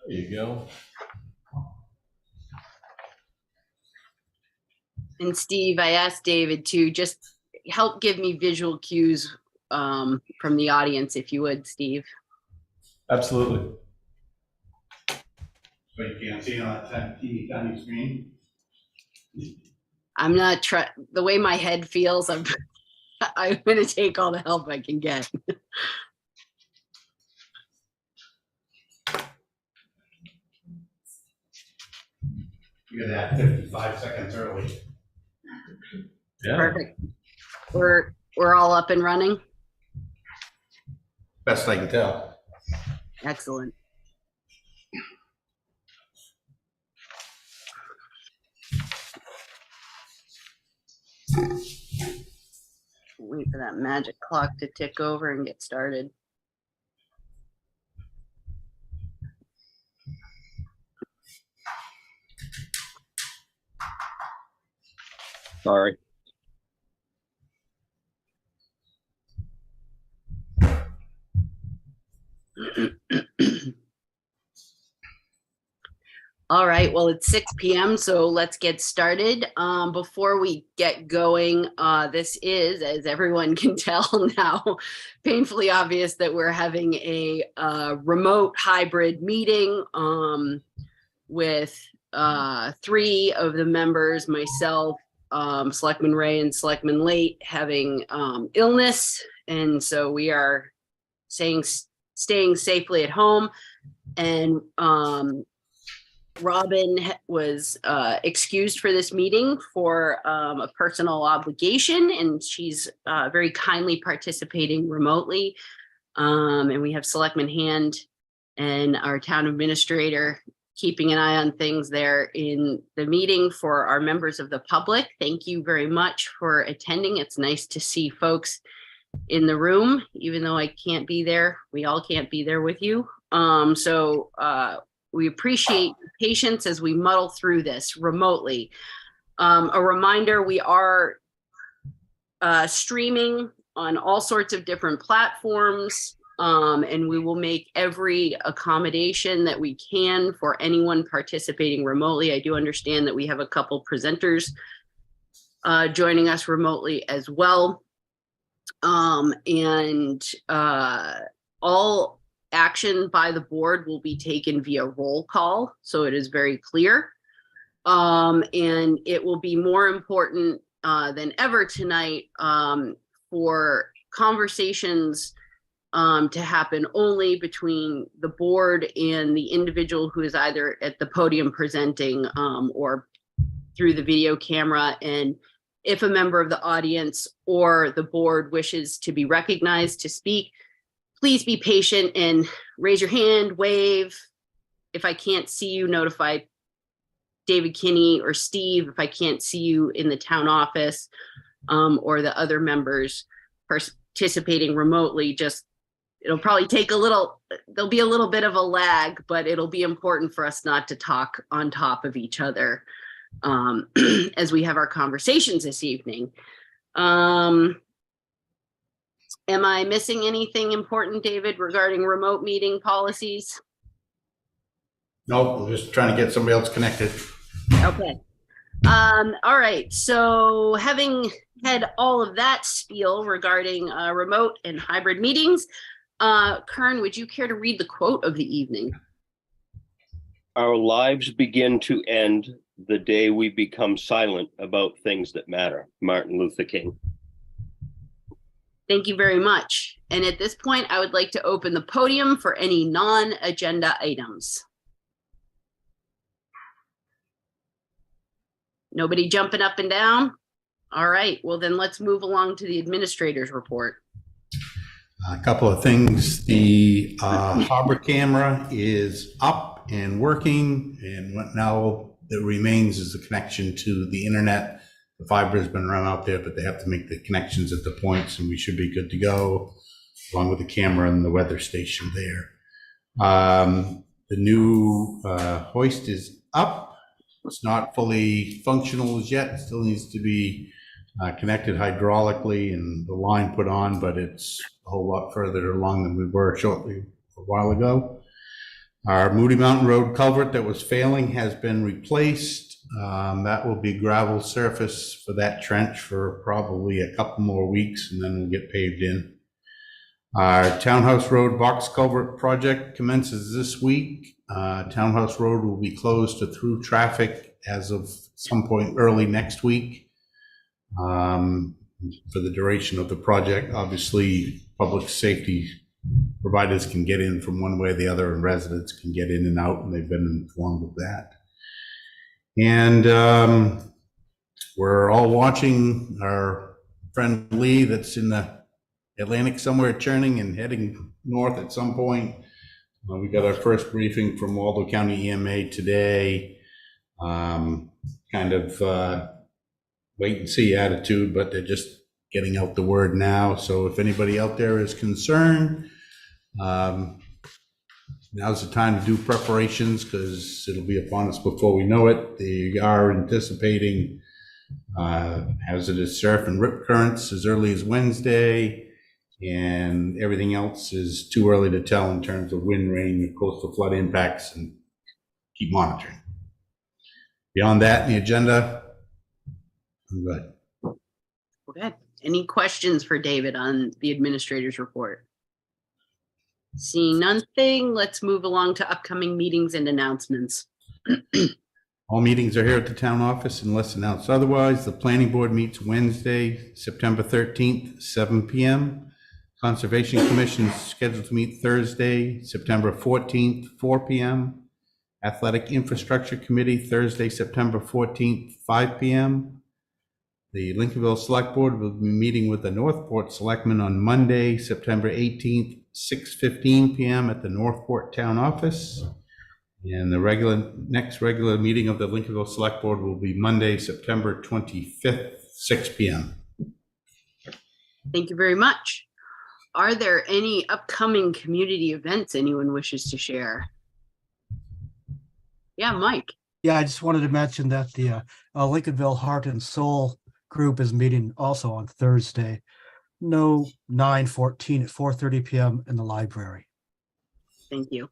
There you go. And Steve, I asked David to just help give me visual cues from the audience, if you would, Steve. Absolutely. So you can't see it on that tiny screen? I'm not the way my head feels, I'm going to take all the help I can get. You're that 55 seconds early. Yeah. Perfect. We're all up and running. Best I can tell. Excellent. Wait for that magic clock to tick over and get started. Sorry. All right, well, it's 6 p.m., so let's get started. Before we get going, this is, as everyone can tell now, painfully obvious that we're having a remote hybrid meeting with 3 of the members, myself, Selectman Ray and Selectman Late, having illness. And so we are staying safely at home. And Robin was excused for this meeting for a personal obligation, and she's very kindly participating remotely. And we have Selectman Hand and our town administrator keeping an eye on things there in the meeting for our members of the public. Thank you very much for attending. It's nice to see folks in the room, even though I can't be there. We all can't be there with you. We appreciate your patience as we muddle through this remotely. A reminder, we are streaming on all sorts of different platforms, and we will make every accommodation that we can for anyone participating remotely. I do understand that we have a couple presenters joining us remotely as well. All action by the board will be taken via roll call, so it is very clear. And it will be more important than ever tonight for conversations to happen only between the board and the individual who is either at the podium presenting or through the video camera. And if a member of the audience or the board wishes to be recognized to speak, please be patient and raise your hand, wave. If I can't see you, notify David Kinney or Steve if I can't see you in the town office, or the other members participating remotely. Just, it'll probably take there'll be a little bit of a lag, but it'll be important for us not to talk on top of each other as we have our conversations this evening. Am I missing anything important, David, regarding remote meeting policies? Nope, we're just trying to get somebody else connected. Okay. All right. So having had all of that spiel regarding remote and hybrid meetings, Kern, would you care to read the quote of the evening? Our lives begin to end the day we become silent about things that matter. Martin Luther King. Thank you very much. And at this point, I would like to open the podium for any non-agenda items. Nobody jumping up and down? All right, well then let's move along to the administrator's report. A couple of things. The harbor camera is up and working, and what now that remains is the connection to the internet. The fiber has been run out there, but they have to make the connections at the points, and we should be good to go, along with the camera and the weather station there. The new hoist is up. It's not fully functional as yet. It still needs to be connected hydraulically and the line put on, but it's a whole lot further along than we were a while ago. Our Moody Mountain Road culvert that was failing has been replaced. That will be gravel surface for that trench for probably a couple more weeks, and then we'll get paved in. Our Townhouse Road box culvert project commences this week. Townhouse Road will be closed to through traffic as of some point early next week. For the duration of the project, obviously, public safety providers can get in from one way or the other, and residents can get in and out, and they've been informed of that. And we're all watching our friend Lee that's in the Atlantic somewhere churning and heading north at some point. We got our first briefing from Waldo County EMA today. Kind of wait and see attitude, but they're just getting out the word now. So if anybody out there is concerned, now's the time to do preparations, because it'll be upon us before we know it. They are anticipating hazardous surf and rip currents as early as Wednesday, and everything else is too early to tell in terms of wind, rain, and coastal flood impacts, and keep monitoring. Beyond that, in the agenda, I'm good. Okay. Any questions for David on the administrator's report? Seeing nothing, let's move along to upcoming meetings and announcements. All meetings are here at the town office unless announced otherwise. The planning board meets Wednesday, September 13th, 7 p.m. Conservation Commission is scheduled to meet Thursday, September 14th, 4 p.m. Athletic Infrastructure Committee, Thursday, September 14th, 5 p.m. The Lincolnville Select Board will be meeting with the Northport Selectmen on Monday, September 18th, 6:15 p.m. at the Northport Town Office. And the next regular meeting of the Lincolnville Select Board will be Monday, September 25th, 6 p.m. Thank you very much. Are there any upcoming community events anyone wishes to share? Yeah, Mike. Yeah, I just wanted to mention that the Lincolnville Heart and Soul group is meeting also on Thursday, 9/14 at 4:30 p.m. in the library. Thank you.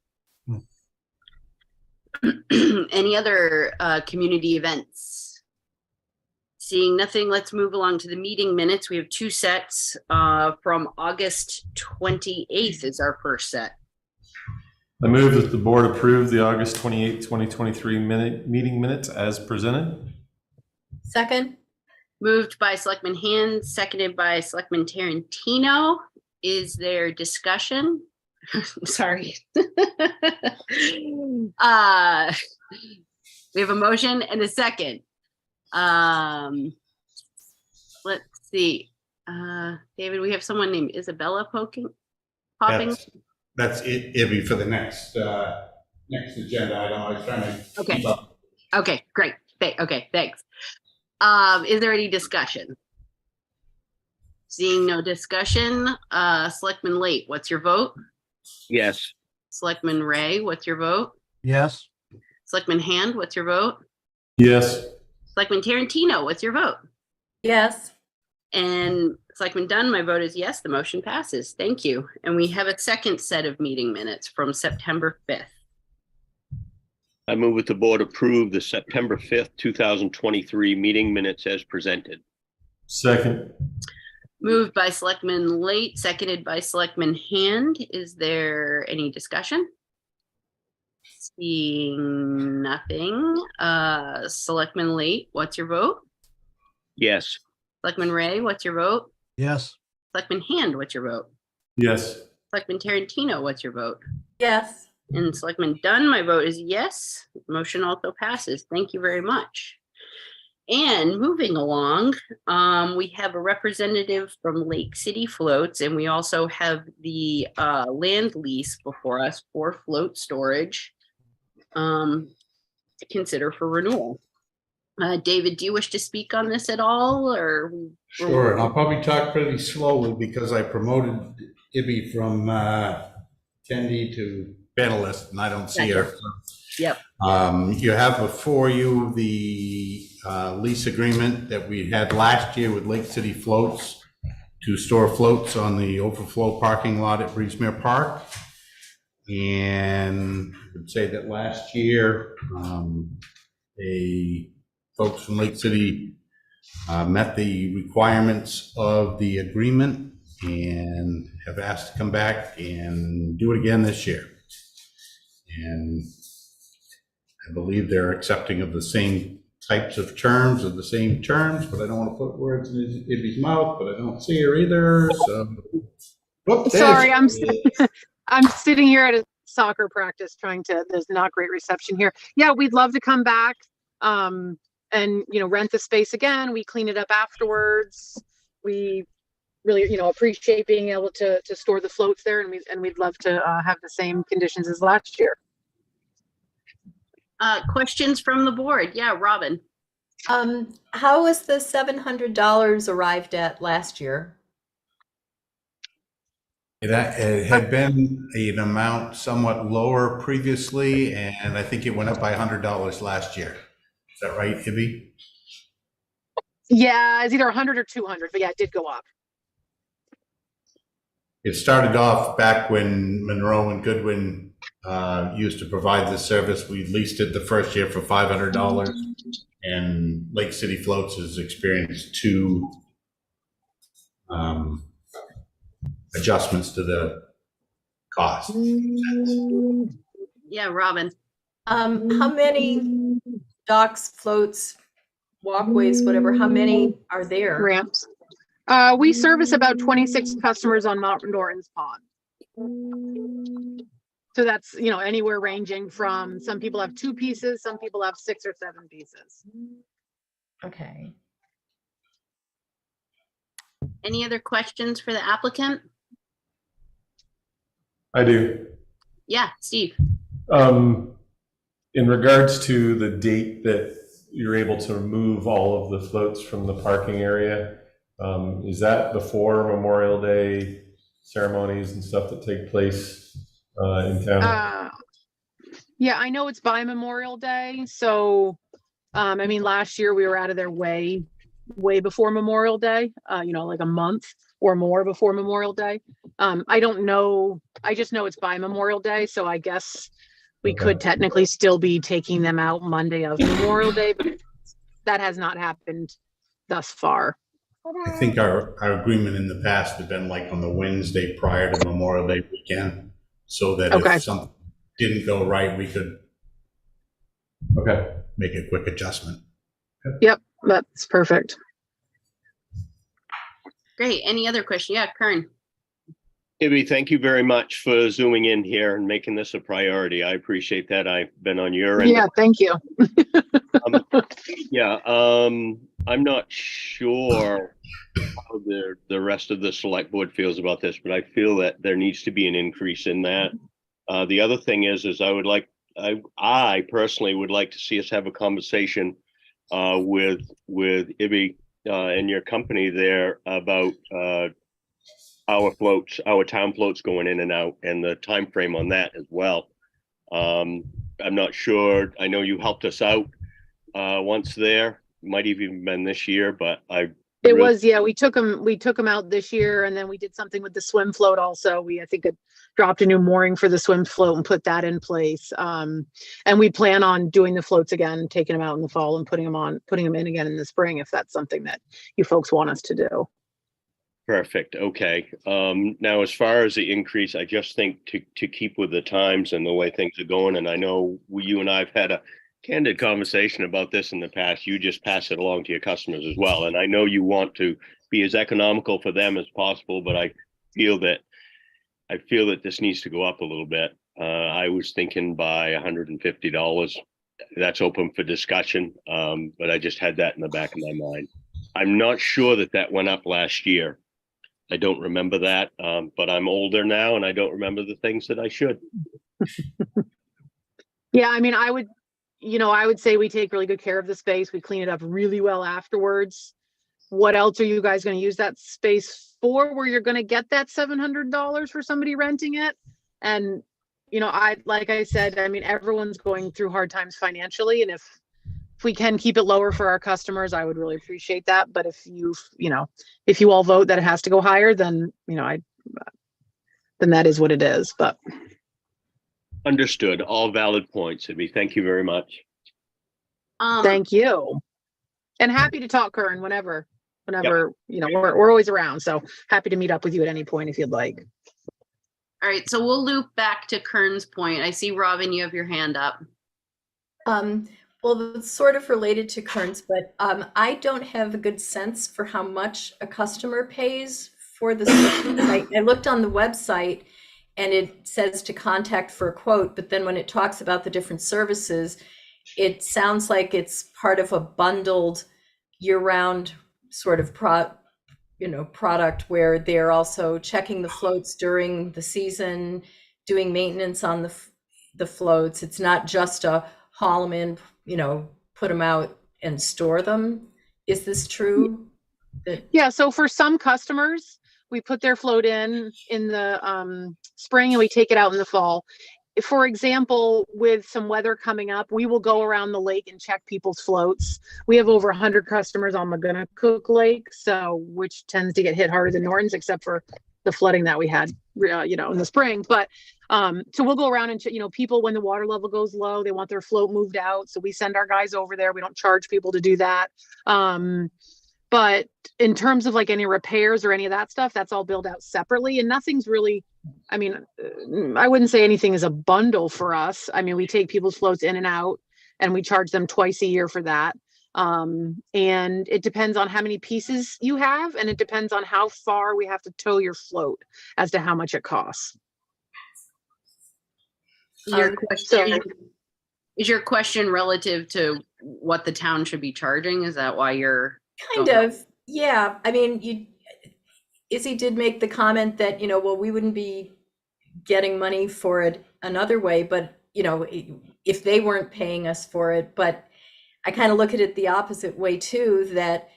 Any other community events? Seeing nothing, let's move along to the meeting minutes. We have two sets from August 28th is our first set. I move that the board approve the August 28th, 2023 meeting minutes as presented. Second. Moved by Selectman Hand, seconded by Selectman Tarantino. Is there discussion? Sorry. We have a motion and a second. Let's see. David, we have someone named Isabella popping. That's it, Ibby, for the next agenda item. I was trying to Okay. keep up. Okay, great. Okay, thanks. Is there any discussion? Seeing no discussion, Selectman Late, what's your vote? Yes. Selectman Ray, what's your vote? Yes. Selectman Hand, what's your vote? Yes. Selectman Tarantino, what's your vote? Yes. And Selectman Dunn, my vote is yes, the motion passes. Thank you. And we have a second set of meeting minutes from September 5th. I move that the board approve the September 5th, 2023 meeting minutes as presented. Second. Moved by Selectman Late, seconded by Selectman Hand. Is there any discussion? Seeing nothing. Selectman Late, what's your vote? Yes. Selectman Ray, what's your vote? Yes. Selectman Hand, what's your vote? Yes. Selectman Tarantino, what's your vote? Yes. And Selectman Dunn, my vote is yes. Motion also passes. Thank you very much. And moving along, we have a representative from Lake City Floats, and we also have the land lease before us for float storage to consider for renewal. David, do you wish to speak on this at all, or? Sure, and I'll probably talk pretty slowly because I promoted Ibby from attendee to panelist, and I don't see her. Yep. You have before you the lease agreement that we had last year with Lake City Floats to store floats on the overflow parking lot at Breezemere Park. And could say that last year, folks from Lake City met the requirements of the agreement and have asked to come back and do it again this year. And I believe they're accepting of the same types of terms, but I don't want to put words in Ibby's mouth, but I don't see her either, so. Whoop, there Sorry, she is. I'm sitting here at a soccer practice there's not great reception here. Yeah, we'd love to come back, and, rent the space again. We clean it up afterwards. We really, appreciate being able to store the floats there, and we'd love to have the same conditions as last year. Questions from the board? Yeah, Robin. How was the $700 arrived at last year? It had been an amount somewhat lower previously, and I think it went up by $100 last year. Is that right, Ibby? Yeah, it's either 100 or 200, but yeah, it did go up. It started off back when Monroe and Goodwin used to provide this service. We leased it the first year for $500, and Lake City Floats has experienced two adjustments to the cost. Yeah, Robin. How many docks, floats, walkways, whatever, how many are there? Ramps. We service about 26 customers on Mount Norton's Pond. So that's, anywhere ranging from, some people have 2 pieces, some people have 6 or 7 pieces. Okay. Any other questions for the applicant? I do. Yeah, Steve. In regards to the date that you're able to remove all of the floats from the parking area, is that before Memorial Day ceremonies and stuff that take place in town? Yeah, I know it's by Memorial Day. So, last year we were out of their way before Memorial Day, like a month or more before Memorial Day. I don't know. I just know it's by Memorial Day. So I guess we could technically still be taking them out Monday of Memorial Day, but that has not happened thus far. I think our agreement in the past had been like on the Wednesday prior to Memorial Day weekend, so that if something didn't go right, we could make a quick adjustment. Yep, that's perfect. Great. Any other question? Yeah, Kern. Ibby, thank you very much for zooming in here and making this a priority. I appreciate that. I've been on your end. Yeah, thank you. I'm not sure how the rest of the select board feels about this, but I feel that there needs to be an increase in that. The other thing is I personally would like to see us have a conversation with Ibby and your company there about our town floats going in and out, and the time frame on that as well. I'm not sure. I know you helped us out once there. Might have even been this year, but we took them out this year, and then we did something with the swim float also. I think it dropped a new mooring for the swim float and put that in place. And we plan on doing the floats again, taking them out in the fall and putting them in again in the spring, if that's something that you folks want us to do. Perfect. Okay. Now, as far as the increase, I just think to keep with the times and the way things are going, and I know you and I have had a candid conversation about this in the past. You just pass it along to your customers as well. And I know you want to be as economical for them as possible, but I feel that this needs to go up a little bit. I was thinking by $150. That's open for discussion. But I just had that in the back of my mind. I'm not sure that went up last year. I don't remember that, but I'm older now and I don't remember the things that I should. Yeah, I would say we take really good care of the space. We clean it up really well afterwards. What else are you guys going to use that space for, where you're going to get that $700 for somebody renting it? And, like I said, everyone's going through hard times financially. And if we can keep it lower for our customers, I would really appreciate that. But if you all vote that it has to go higher, then, then that is what it is. But Understood. All valid points, Ibby. Thank you very much. Thank you. And happy to talk, Kern, whenever, you know, we're always around. So happy to meet up with you at any point if you'd like. All right, so we'll loop back to Kern's point. I see, Robin, you have your hand up. Well, it's sort of related to Kern's, but I don't have a good sense for how much a customer pays for the service. I looked on the website and it says to contact for a quote, but then when it talks about the different services, it sounds like it's part of a bundled year-round sort of product where they're also checking the floats during the season, doing maintenance on the floats. It's not just a haul them in, put them out and store them. Is this true? Yeah, so for some customers, we put their float in the spring and we take it out in the fall. For example, with some weather coming up, we will go around the lake and check people's floats. We have over 100 customers on Magunnacook Lake, which tends to get hit harder than Norton's, except for the flooding that we had, in the spring. But so we'll go around and, people, when the water level goes low, they want their float moved out. So we send our guys over there. We don't charge people to do that. But in terms of like any repairs or any of that stuff, that's all billed out separately, and nothing's really, I wouldn't say anything is a bundle for us. We take people's floats in and out and we charge them twice a year for that. And it depends on how many pieces you have, and it depends on how far we have to tow your float as to how much it costs. Is your question relative to what the town should be charging? Is that why you're kind of? Yeah. Izzy did make the comment that, we wouldn't be getting money for it another way, but, if they weren't paying us for it. But I kind of look at it the opposite way too, that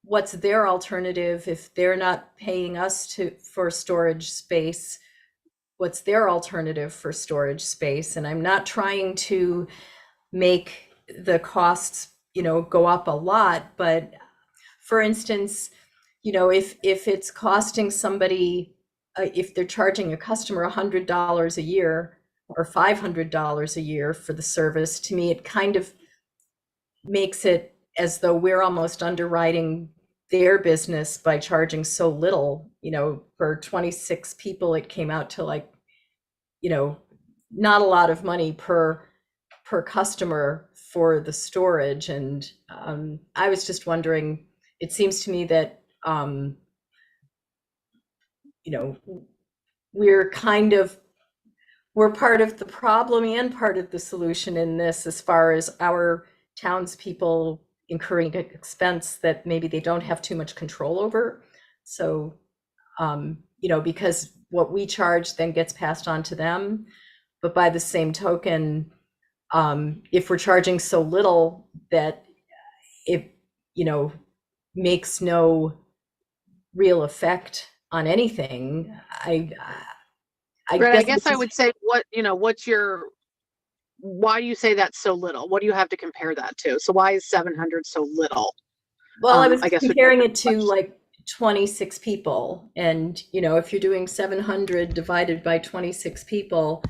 what's their alternative if they're not paying us for storage space? What's their alternative for storage space? And I'm not trying to make the costs, go up a lot, but for instance, if it's costing somebody, if they're charging a customer $100 a year or $500 a year for the service, to me, it kind of makes it as though we're almost underwriting their business by charging so little. For 26 people, it came out to not a lot of money per customer for the storage. And I was just wondering, it seems to me that we're part of the problem and part of the solution in this, as far as our townspeople incurring expense that maybe they don't have too much control over. So, because what we charge then gets passed on to them. But by the same token, if we're charging so little that it, makes no real effect on anything, I guess I would say, why do you say that's so little? What do you have to compare that to? So why is 700 so little? Well, I was comparing it to 26 people. And, if you're doing 700 divided by 26 people,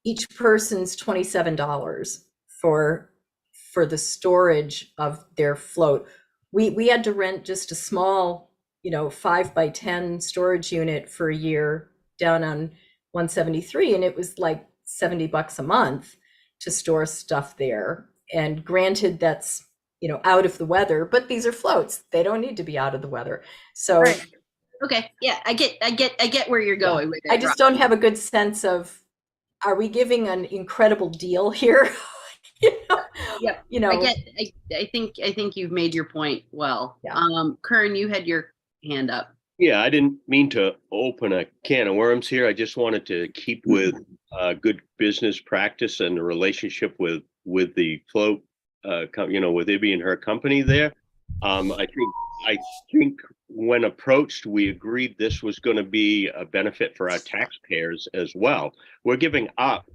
each person's $27 for the storage of their float. We had to rent just a small, 5x10 storage unit for a year down on 173. And it was like $70 a month to store stuff there. And granted, that's, out of the weather, but these are floats. They don't need to be out of the weather. So, right. Okay. Yeah, I get where you're going with it. I just don't have a good sense of, are we giving an incredible deal here? I think you've made your point well. Yeah. Kern, you had your hand up. Yeah, I didn't mean to open a can of worms here. I just wanted to keep with good business practice and the relationship with the float, with Ibby and her company there. I think when approached, we agreed this was going to be a benefit for our taxpayers as well. We're giving up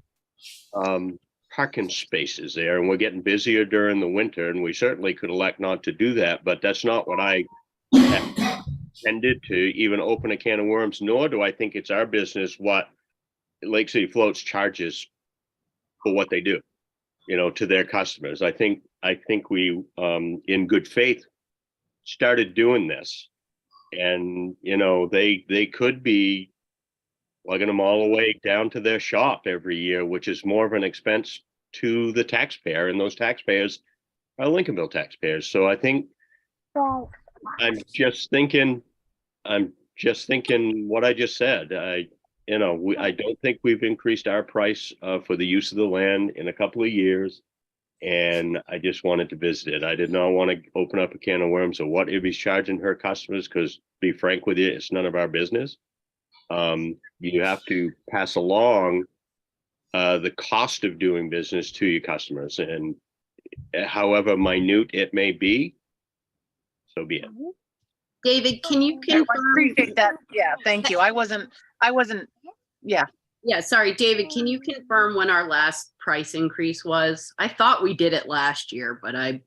parking spaces there, and we're getting busier during the winter, and we certainly could elect not to do that, but that's not what I intended to even open a can of worms, nor do I think it's our business what Lake City Floats charges for what they do, to their customers. I think we, in good faith, started doing this, and they could be lugging them all the way down to their shop every year, which is more of an expense to the taxpayer, and those taxpayers are Lincolnville taxpayers. So I think I'm just thinking what I just said. I don't think we've increased our price for the use of the land in a couple of years, and I just wanted to visit it. I did not want to open up a can of worms of what Ibby's charging her customers, because, to be frank with you, it's none of our business. You have to pass along the cost of doing business to your customers, and however minute it may be, so be it. David, can you I confirm? appreciate that. Yeah, thank you. I wasn't, yeah. Yeah, sorry, David, can you confirm when our last price increase was? I thought we did it last year, but I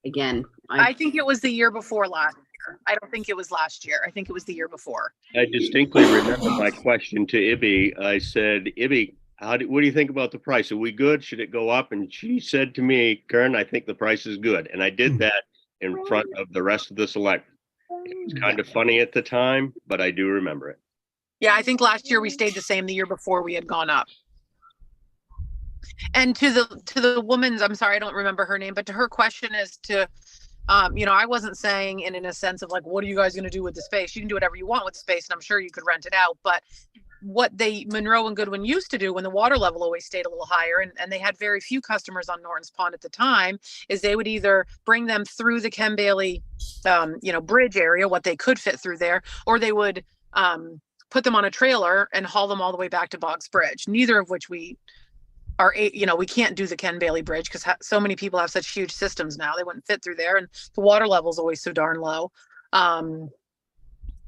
think it was the year before last year. I don't think it was last year. I think it was the year before. I distinctly remember my question to Ibby. I said, Ibby, what do you think about the price? Are we good? Should it go up? And she said to me, Kern, I think the price is good. And I did that in front of the rest of the select. It was kind of funny at the time, but I do remember it. Yeah, I think last year we stayed the same. The year before we had gone up. And to the woman's, I'm sorry, I don't remember her name, but to her question as to, I wasn't saying in a sense of like, what are you guys going to do with the space? You can do whatever you want with the space, and I'm sure you could rent it out. But what Monroe and Goodwin used to do when the water level always stayed a little higher, and they had very few customers on Norton's Pond at the time, is they would either bring them through the Ken Bailey, bridge area, what they could fit through there, or they would put them on a trailer and haul them all the way back to Boggs Bridge. Neither of which we are, we can't do the Ken Bailey Bridge because so many people have such huge systems now. They wouldn't fit through there, and the water level is always so darn low.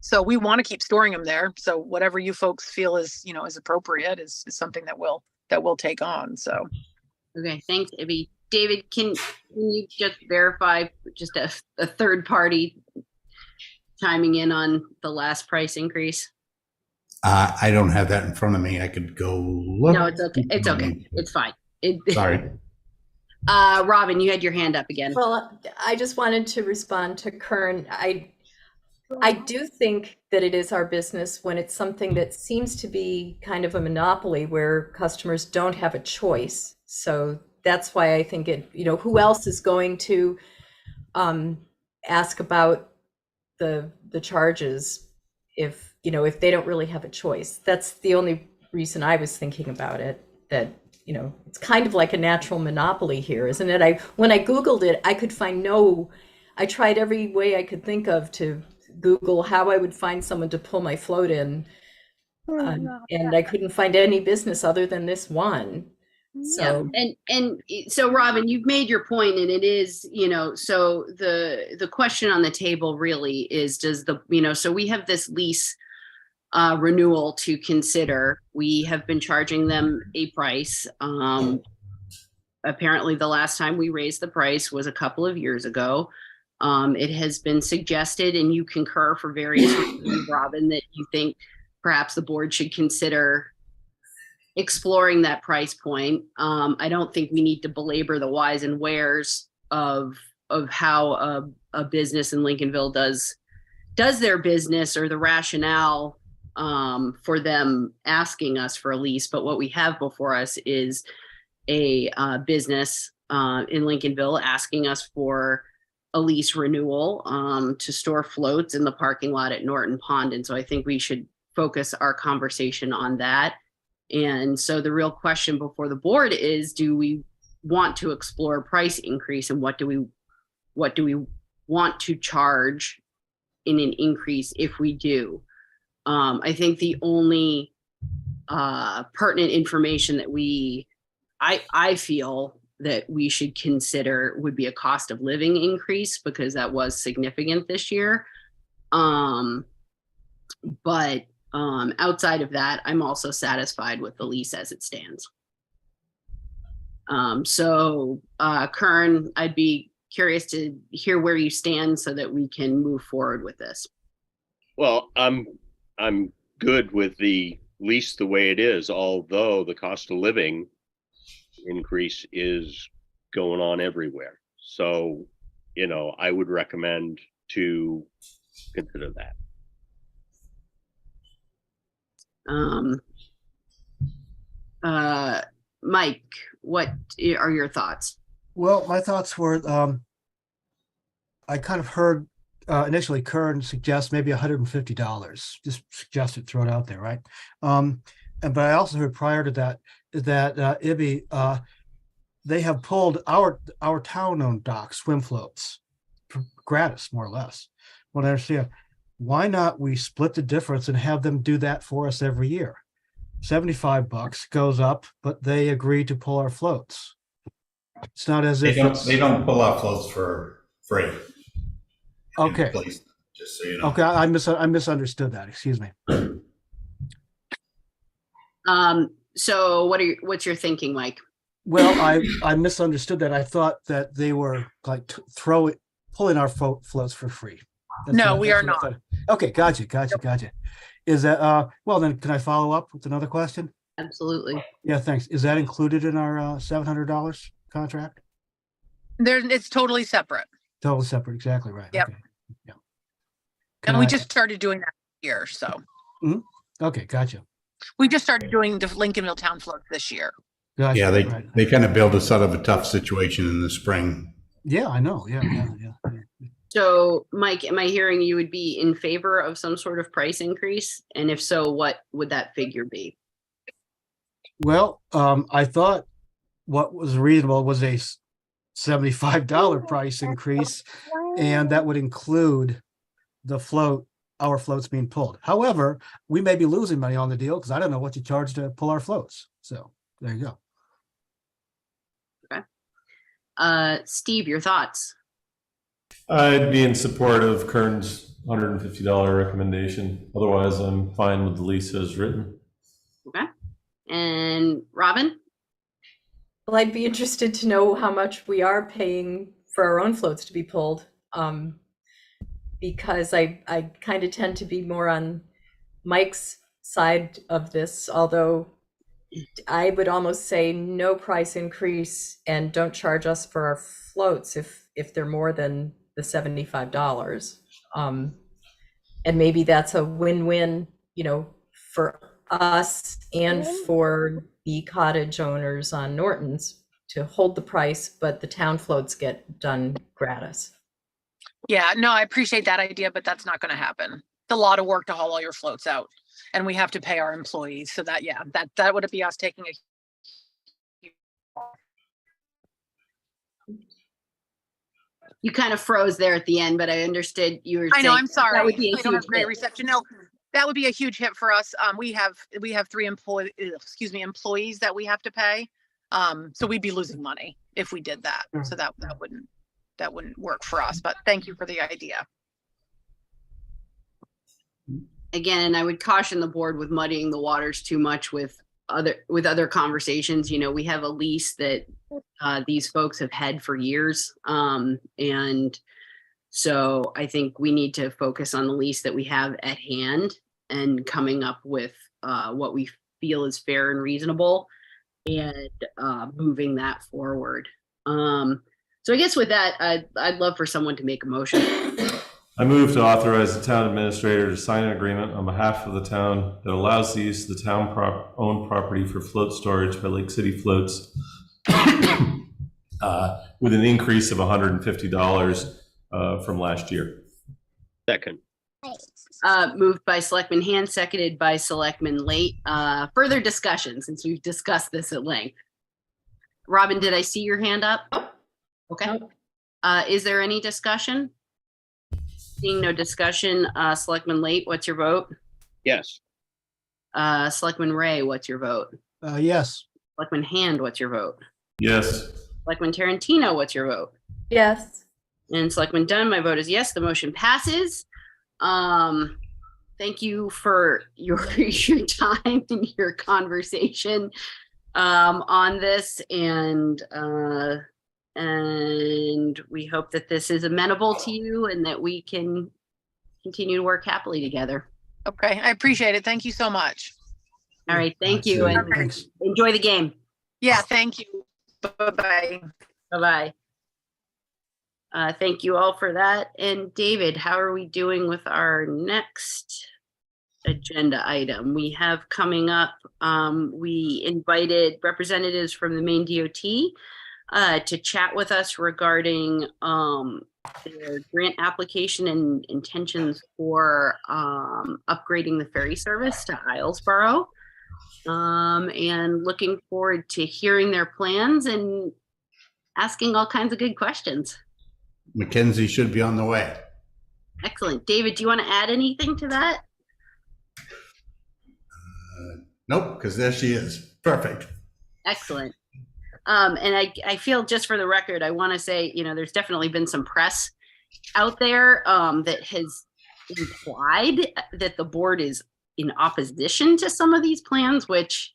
So we want to keep storing them there. So whatever you folks feel is appropriate is something that we'll take on. So. Okay, thanks, Ibby. David, can you just verify just a third party chiming in on the last price increase? I don't have that in front of me. I could go look. No, it's okay. It's okay. It's fine. Sorry. Robin, you had your hand up again. Well, I just wanted to respond to Kern. I do think that it is our business when it's something that seems to be kind of a monopoly where customers don't have a choice. So that's why I think who else is going to ask about the charges if they don't really have a choice. That's the only reason I was thinking about it, that it's kind of like a natural monopoly here, isn't it? When I Googled it, I could find I tried every way I could think of to Google how I would find someone to pull my float in, and I couldn't find any business other than this one. So and so Robin, you've made your point, and it is, so the question on the table really is, so we have this lease renewal to consider. We have been charging them a price. Apparently the last time we raised the price was a couple of years ago. It has been suggested, and you concur for various reasons, Robin, that you think perhaps the board should consider exploring that price point. I don't think we need to belabor the whys and wheres of how a business in Lincolnville does their business, or the rationale for them asking us for a lease. But what we have before us is a business in Lincolnville asking us for a lease renewal to store floats in the parking lot at Norton Pond. And so I think we should focus our conversation on that. And so the real question before the board is, do we want to explore price increase, and what do we want to charge in an increase if we do? I think the only pertinent information that I feel that we should consider would be a cost of living increase, because that was significant this year. But outside of that, I'm also satisfied with the lease as it stands. So Kern, I'd be curious to hear where you stand so that we can move forward with this. Well, I'm good with the lease the way it is, although the cost of living increase is going on everywhere. So, you know, I would recommend to consider that. Mike, what are your thoughts? Well, my thoughts were, I kind of heard initially Kern suggest maybe $150, just suggested, throw it out there, right? But I also heard prior to that, Ibby, they have pulled our town-owned dock swim floats gratis, more or less. What I understand, why not we split the difference and have them do that for us every year? $75 goes up, but they agree to pull our floats. It's not as if They don't pull our floats for free. Okay. Please, just so you know. Okay, I misunderstood that. Excuse me. So what's your thinking, Mike? Well, I misunderstood that. I thought that they were like pulling our floats for free. No, we are what I not. thought. Okay, gotcha. Is that well then can I follow up with another question? Absolutely. Yeah, thanks. Is that included in our $700 contract? It's totally separate. Totally separate, exactly right. Yep. Okay. Yeah. And we just started doing that here, so. Okay, gotcha. We just started doing the Lincolnville town floats this year. Gotcha. Yeah, right. they kind of build us out of a tough situation in the spring. Yeah, I know. Yeah. So, Mike, am I hearing you would be in favor of some sort of price increase? And if so, what would that figure be? Well, I thought what was reasonable was a $75 price increase, and that would include our floats being pulled. However, we may be losing money on the deal because I don't know what you charge to pull our floats. So there you go. Okay. Steve, your thoughts? I'd be in support of Kern's $150 recommendation. Otherwise, I'm fine with the lease as written. Okay. And Robin? Well, I'd be interested to know how much we are paying for our own floats to be pulled, because I kind of tend to be more on Mike's side of this, although I would almost say no price increase and don't charge us for our floats if they're more than the $75. And maybe that's a win-win, for us and for the cottage owners on Norton's to hold the price, but the town floats get done gratis. Yeah, no, I appreciate that idea, but that's not going to happen. It's a lot of work to haul all your floats out, and we have to pay our employees. So that would be us taking a. You kind of froze there at the end, but I understood you were. I know. I'm sorry. That would be I don't have great reception. No, that would be a huge hit for us. We have 3 employees that we have to pay. So we'd be losing money if we did that. So that wouldn't work for us. But thank you for the idea. Again, I would caution the board with muddying the waters too much with other conversations. We have a lease that these folks have had for years. And so I think we need to focus on the lease that we have at hand and coming up with what we feel is fair and reasonable and moving that forward. So I guess with that, I'd love for someone to make a motion. I move to authorize the town administrator to sign an agreement on behalf of the town that allows the use of the town-owned property for float storage by Lake City Floats with an increase of $150 from last year. Second. Moved by Selectman Hand, seconded by Selectman Late. Further discussion, since we've discussed this at length. Robin, did I see your hand up? Okay. Is there any discussion? Seeing no discussion, Selectman Late, what's your vote? Yes. Selectman Ray, what's your vote? Yes. Selectman Hand, what's your vote? Yes. Selectman Tarantino, what's your vote? Yes. And Selectman Dunn, my vote is yes, the motion passes. Thank you for your time and your conversation on this, and we hope that this is amenable to you and that we can continue to work happily together. Okay, I appreciate it. Thank you so much. All right, thank you, and Thanks. enjoy the game. Yeah, thank you. Bye-bye. Bye-bye. Thank you all for that. And David, how are we doing with our next agenda item? We have coming up, we invited representatives from the Maine DOT to chat with us regarding their grant application and intentions for upgrading the ferry service to Islesboro. And looking forward to hearing their plans and asking all kinds of good questions. Mackenzie should be on the way. Excellent. David, do you want to add anything to that? Nope, because there she is. Perfect. Excellent. And I feel, just for the record, I want to say, there's definitely been some press out there that has implied that the board is in opposition to some of these plans, which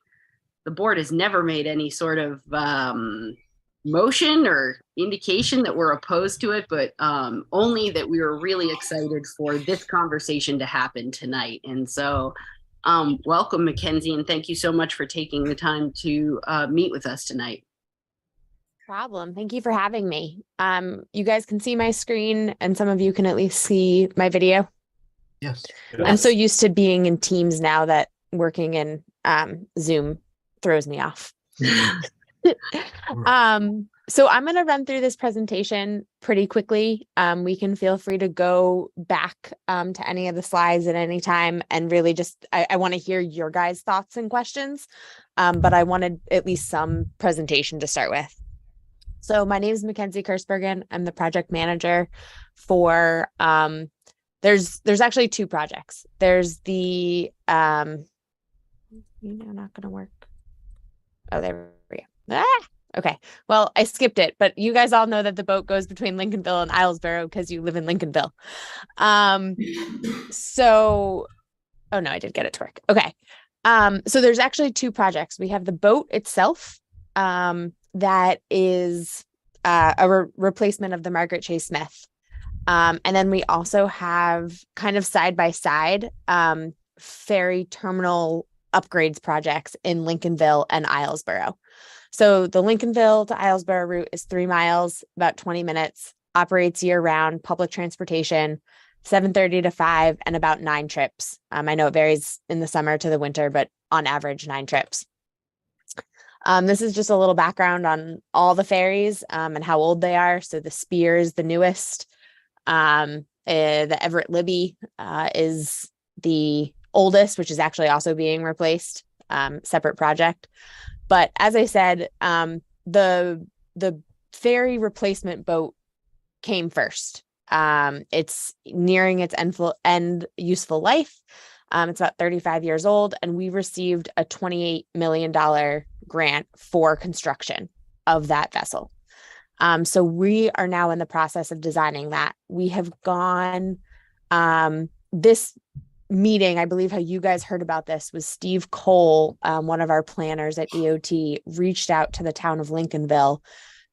the board has never made any sort of motion or indication that we're opposed to it, but only that we were really excited for this conversation to happen tonight. And so welcome, Mackenzie, and thank you so much for taking the time to meet with us tonight. Problem. Thank you for having me. You guys can see my screen, and some of you can at least see my video. Yes. I'm so used to being in Teams now that working in Zoom throws me off. So I'm going to run through this presentation pretty quickly. We can feel free to go back to any of the slides at any time, and really just, I want to hear your guys' thoughts and questions, but I wanted at least some presentation to start with. So my name is Mackenzie Kersbergen. I'm the project manager for, there's actually two projects. There's the, not going to work. Oh, there we go. Okay. Well, I skipped it, but you guys all know that the boat goes between Lincolnville and Islesboro because you live in Lincolnville. So, oh no, I did get it to work. Okay. So there's actually two projects. We have the boat itself, that is a replacement of the Margaret Chase Smith. And then we also have, kind of side by side, ferry terminal upgrades projects in Lincolnville and Islesboro. So the Lincolnville to Islesboro route is 3 miles, about 20 minutes, operates year round, public transportation, 7:30 to 5, and about 9 trips. I know it varies in the summer to the winter, but on average, 9 trips. This is just a little background on all the ferries and how old they are. So the Spear is the newest. The Everett Libby is the oldest, which is actually also being replaced, separate project. But as I said, the ferry replacement boat came first. It's nearing its end useful life. It's about 35 years old, and we received a $28 million grant for construction of that vessel. So we are now in the process of designing that. We have gone, this meeting, I believe how you guys heard about this was Steve Cole, one of our planners at DOT, reached out to the town of Lincolnville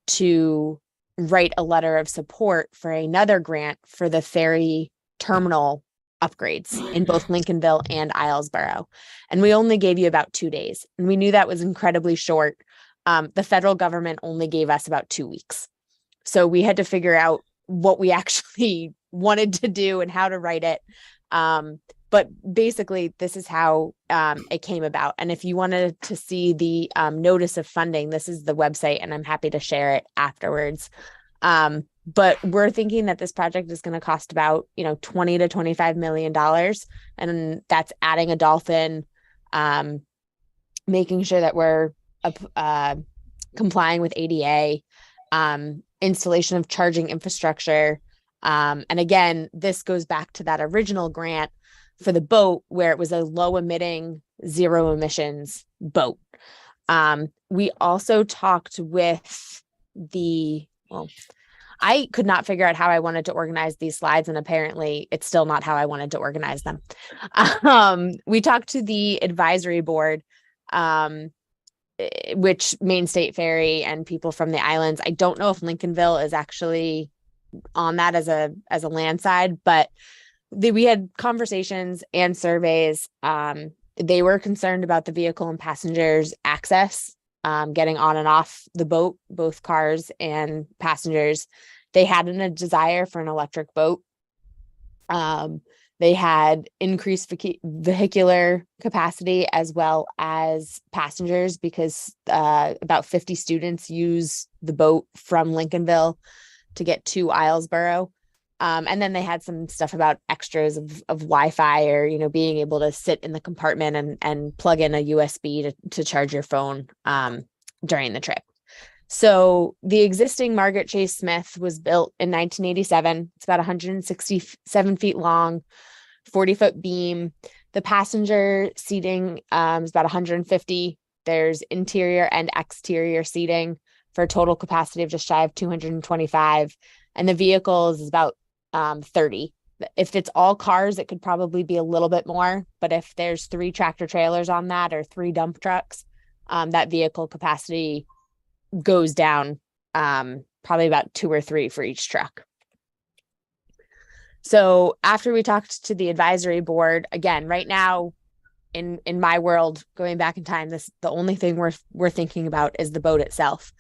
to write a letter of support for another grant for the ferry terminal upgrades in both Lincolnville and Islesboro. And we only gave you about 2 days. And we knew that was incredibly short. The federal government only gave us about 2 weeks. So we had to figure out what we actually wanted to do and how to write it. But basically, this is how it came about. And if you wanted to see the notice of funding, this is the website, and I'm happy to share it afterwards. But we're thinking that this project is going to cost about, $20 to $25 million. And that's adding a dolphin, making sure that we're complying with ADA, installation of charging infrastructure. And again, this goes back to that original grant for the boat, where it was a low emitting, zero emissions boat. We also talked with I could not figure out how I wanted to organize these slides, and apparently it's still not how I wanted to organize them. We talked to the advisory board, which Maine State Ferry and people from the islands. I don't know if Lincolnville is actually on that as a land side, but we had conversations and surveys. They were concerned about the vehicle and passengers access getting on and off the boat, both cars and passengers. They had a desire for an electric boat. They had increased vehicular capacity as well as passengers because about 50 students use the boat from Lincolnville to get to Islesboro. And then they had some stuff about extras of Wi-Fi or, you know, being able to sit in the compartment and plug in a USB to charge your phone during the trip. So the existing Margaret Chase Smith was built in 1987. It's about 167 feet long, 40-foot beam. The passenger seating is about 150. There's interior and exterior seating for a total capacity of just shy of 225. And the vehicles is about 30. If it's all cars, it could probably be a little bit more. But if there's 3 tractor trailers on that or 3 dump trucks, that vehicle capacity goes down probably about 2 or 3 for each truck. So after we talked to the advisory board, again, right now in my world, going back in time, the only thing we're thinking about is the boat itself.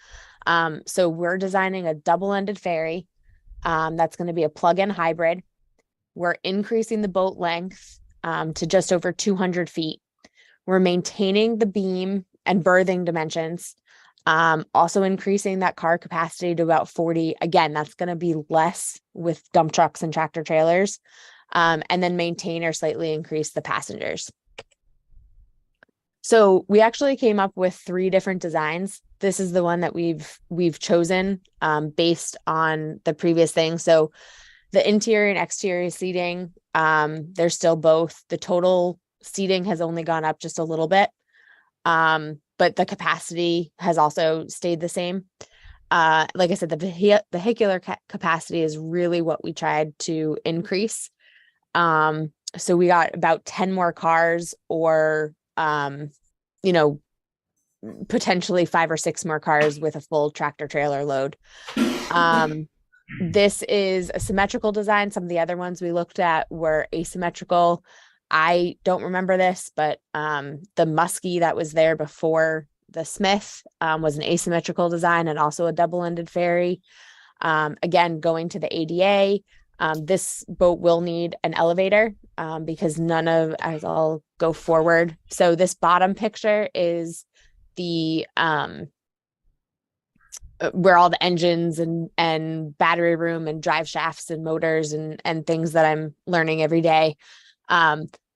So we're designing a double-ended ferry. That's going to be a plug-in hybrid. We're increasing the boat length to just over 200 feet. We're maintaining the beam and berthing dimensions. Also increasing that car capacity to about 40. Again, that's going to be less with dump trucks and tractor trailers, and then maintain or slightly increase the passengers. So we actually came up with 3 different designs. This is the one that we've chosen based on the previous thing. So the interior and exterior seating, they're still both. The total seating has only gone up just a little bit. But the capacity has also stayed the same. Like I said, the vehicular capacity is really what we tried to increase. So we got about 10 more cars or, you know, potentially 5 or 6 more cars with a full tractor trailer load. This is a symmetrical design. Some of the other ones we looked at were asymmetrical. I don't remember this, but the Muskie that was there before the Smith was an asymmetrical design and also a double-ended ferry. Again, going to the ADA, this boat will need an elevator because as I'll go forward. So this bottom picture is the where all the engines and battery room and drive shafts and motors and things that I'm learning every day.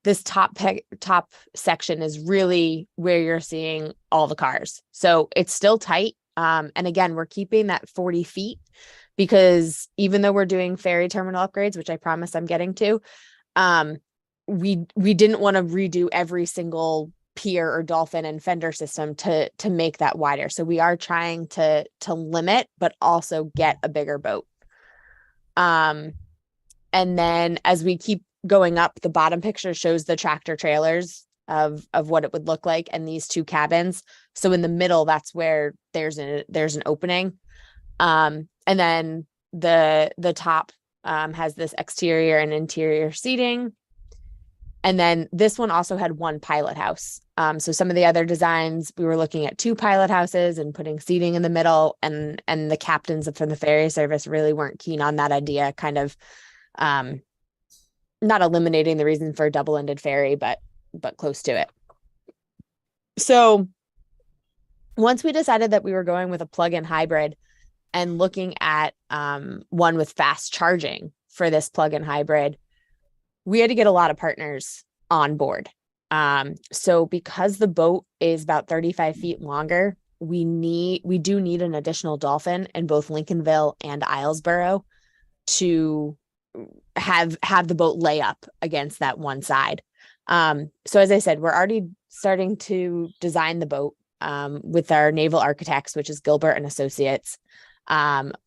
This top section is really where you're seeing all the cars. So it's still tight. And again, we're keeping that 40 feet because even though we're doing ferry terminal upgrades, which I promise I'm getting to, we didn't want to redo every single pier or dolphin and fender system to make that wider. So we are trying to limit, but also get a bigger boat. And then as we keep going up, the bottom picture shows the tractor trailers of what it would look like and these 2 cabins. So in the middle, that's where there's an opening. And then the top has this exterior and interior seating. And then this one also had 1 pilot house. So some of the other designs, we were looking at 2 pilot houses and putting seating in the middle, and the captains from the ferry service really weren't keen on that idea, kind of not eliminating the reason for a double-ended ferry, but close to it. So once we decided that we were going with a plug-in hybrid and looking at one with fast charging for this plug-in hybrid, we had to get a lot of partners on board. So because the boat is about 35 feet longer, we do need an additional dolphin in both Lincolnville and Islesboro to have the boat lay up against that one side. So as I said, we're already starting to design the boat with our naval architects, which is Gilbert and Associates.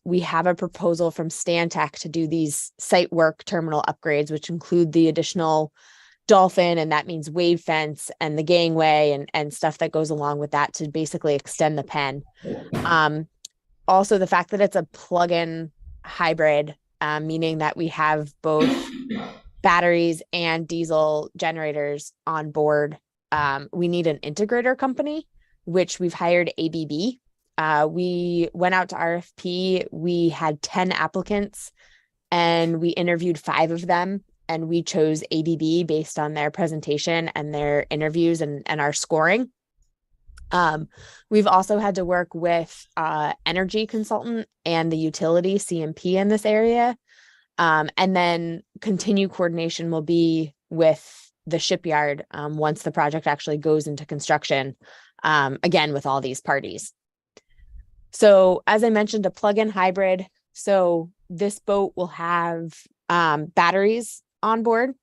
We have a proposal from Stantec to do these site work terminal upgrades, which include the additional dolphin, and that means wave fence and the gangway and stuff that goes along with that to basically extend the pen. Also, the fact that it's a plug-in hybrid, meaning that we have both batteries and diesel generators on board. We need an integrator company which we've hired ABB. We went out to RFP. We had 10 applicants and we interviewed 5 of them, and we chose ABB based on their presentation and their interviews and our scoring. We've also had to work with energy consultant and the utility CMP in this area. And then continue coordination will be with the shipyard once the project actually goes into construction, again, with all these parties. So as I mentioned, a plug-in hybrid. So this boat will have batteries on board,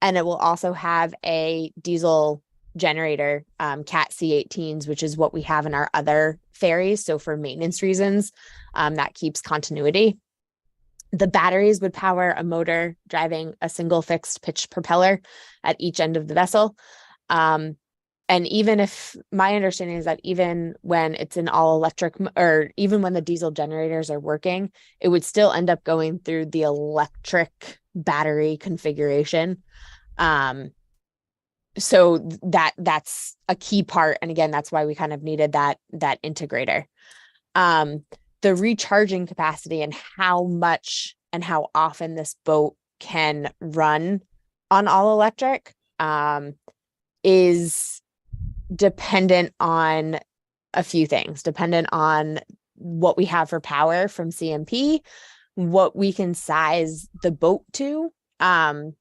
and it will also have a diesel generator, Cat C18s, which is what we have in our other ferries. So for maintenance reasons, that keeps continuity. The batteries would power a motor driving a single fixed pitch propeller at each end of the vessel. And even if my understanding is that even when it's an all electric, or even when the diesel generators are working, it would still end up going through the electric battery configuration. So that's a key part. And again, that's why we kind of needed that integrator. The recharging capacity and how much and how often this boat can run on all electric is dependent on a few things, dependent on what we have for power from CMP, what we can size the boat to. And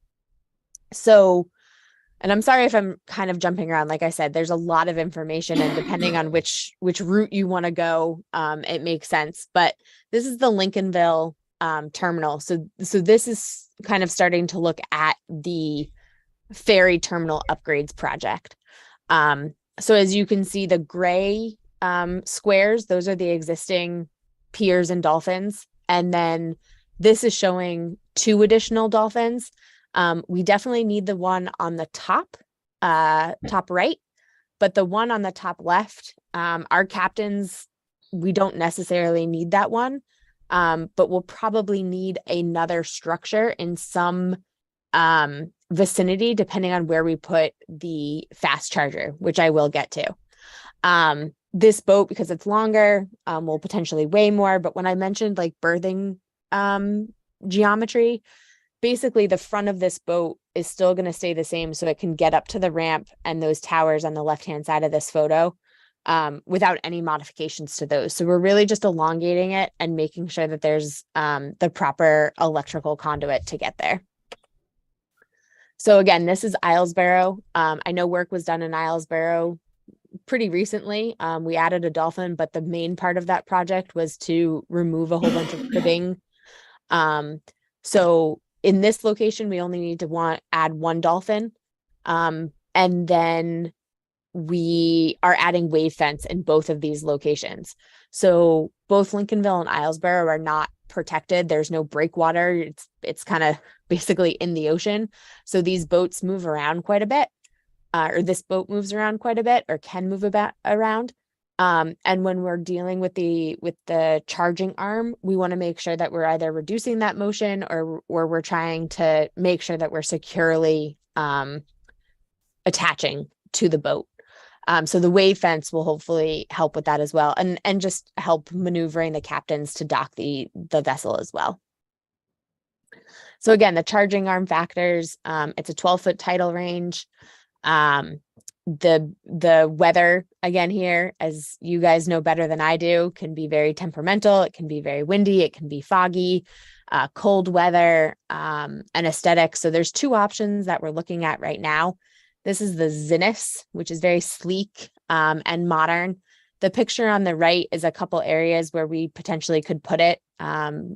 I'm sorry if I'm kind of jumping around. Like I said, there's a lot of information, and depending on which route you want to go, it makes sense. But this is the Lincolnville terminal. So this is kind of starting to look at the ferry terminal upgrades project. So as you can see, the gray squares, those are the existing piers and dolphins. And then this is showing 2 additional dolphins. We definitely need the one on the top right, but the one on the top left, our captains, we don't necessarily need that one, but we'll probably need another structure in some vicinity, depending on where we put the fast charger, which I will get to. This boat, because it's longer, will potentially weigh more, but when I mentioned like berthing geometry, basically the front of this boat is still going to stay the same, so it can get up to the ramp and those towers on the left-hand side of this photo without any modifications to those. So we're really just elongating it and making sure that there's the proper electrical conduit to get there. So again, this is Islesboro. I know work was done in Islesboro pretty recently. We added a dolphin, but the main part of that project was to remove a whole bunch of cribbing. So in this location, we only need to add 1 dolphin. And then we are adding wave fence in both of these locations. So both Lincolnville and Islesboro are not protected. There's no breakwater. It's kind of basically in the ocean. So these boats move around quite a bit, or this boat moves around quite a bit, or can move around. And when we're dealing with the charging arm, we want to make sure that we're either reducing that motion or we're trying to make sure that we're securely attaching to the boat. So the wave fence will hopefully help with that as well, and just help maneuvering the captains to dock the vessel as well. So again, the charging arm factors, it's a 12-foot tidal range. The weather, again, here, as you guys know better than I do, can be very temperamental. It can be very windy. It can be foggy, cold weather, and aesthetic. So there's 2 options that we're looking at right now. This is the Zinnis, which is very sleek and modern. The picture on the right is a couple areas where we potentially could put it.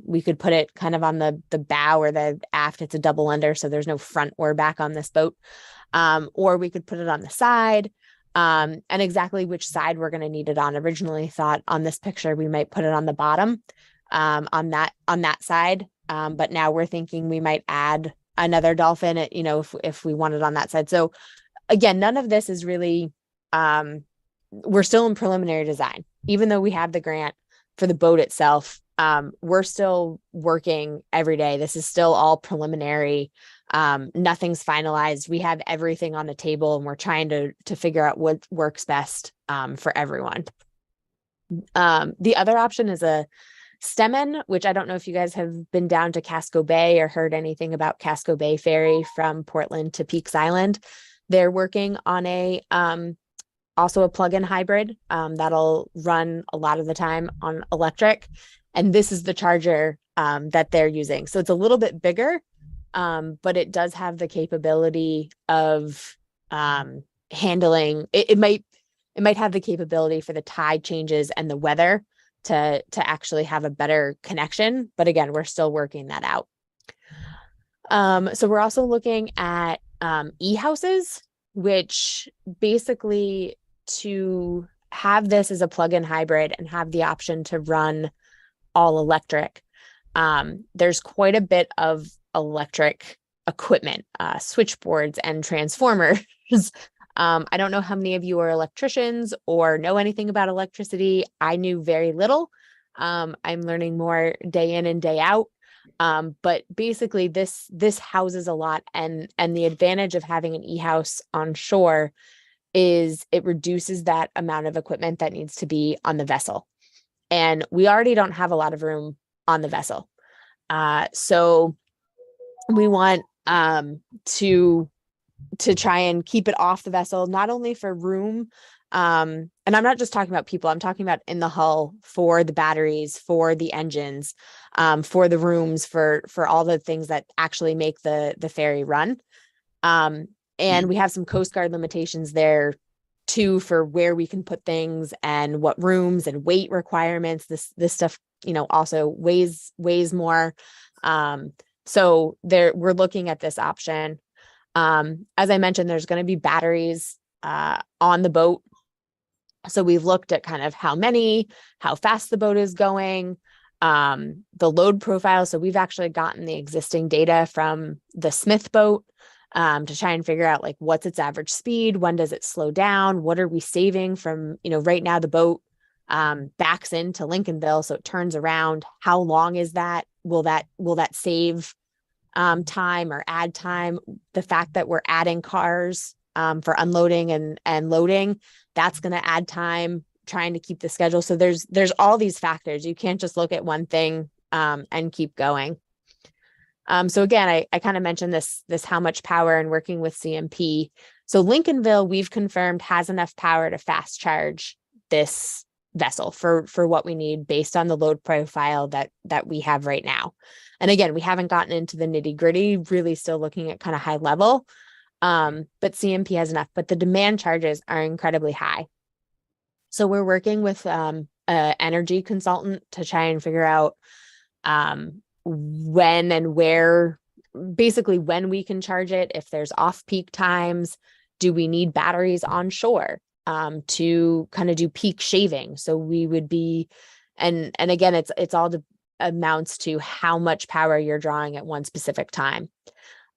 We could put it kind of on the bow or the aft. It's a double under, so there's no front or back on this boat. Or we could put it on the side, and exactly which side we're going to need it on. Originally thought on this picture we might put it on the bottom, on that side, but now we're thinking we might add another dolphin, if we want it on that side. So again, none of this is really, we're still in preliminary design, even though we have the grant for the boat itself. we're still working every day. This is still all preliminary. Nothing's finalized. We have everything on the table and we're trying to figure out what works best for everyone. The other option is a Stemmen, which I don't know if you guys have been down to Casco Bay or heard anything about Casco Bay Ferry from Portland to Peaks Island. They're working on a also a plug-in hybrid that'll run a lot of the time on electric. And this is the charger that they're using. So it's a little bit bigger, but it does have the capability of handling, it might have the capability for the tide changes and the weather to actually have a better connection. But again, we're still working that out. So we're also looking at e-houses, which basically to have this as a plug-in hybrid and have the option to run all electric. There's quite a bit of electric equipment, switchboards and transformers. I don't know how many of you are electricians or know anything about electricity. I knew very little. I'm learning more day in and day out. But basically this houses a lot, and the advantage of having an e-house on shore is it reduces that amount of equipment that needs to be on the vessel. And we already don't have a lot of room on the vessel. So we want to try and keep it off the vessel, not only for room, and I'm not just talking about people, I'm talking about in the hull for the batteries, for the engines, for the rooms, for all the things that actually make the ferry run. And we have some Coast Guard limitations there too, for where we can put things and what rooms and weight requirements. This stuff, also weighs more. So we're looking at this option. As I mentioned, there's going to be batteries on the boat. So we've looked at kind of how fast the boat is going, the load profile. So we've actually gotten the existing data from the Smith boat to try and figure out like what's its average speed, when does it slow down, what are we saving from, right now the boat backs into Lincolnville, so it turns around. How long is that? Will that save time or add time? The fact that we're adding cars for unloading and loading, that's going to add time, trying to keep the schedule. So there's all these factors. You can't just look at one thing and keep going. So again, I kind of mentioned this how much power and working with CMP. So Lincolnville, we've confirmed, has enough power to fast charge this vessel for what we need based on the load profile that we have right now. And again, we haven't gotten into the nitty gritty, really still looking at kind of high level, but CMP has enough, but the demand charges are incredibly high. So we're working with an energy consultant to try and figure out when and where, basically when we can charge it, if there's off-peak times, do we need batteries on shore to kind of do peak shaving? So we would be, and again, it's all amounts to how much power you're drawing at one specific time.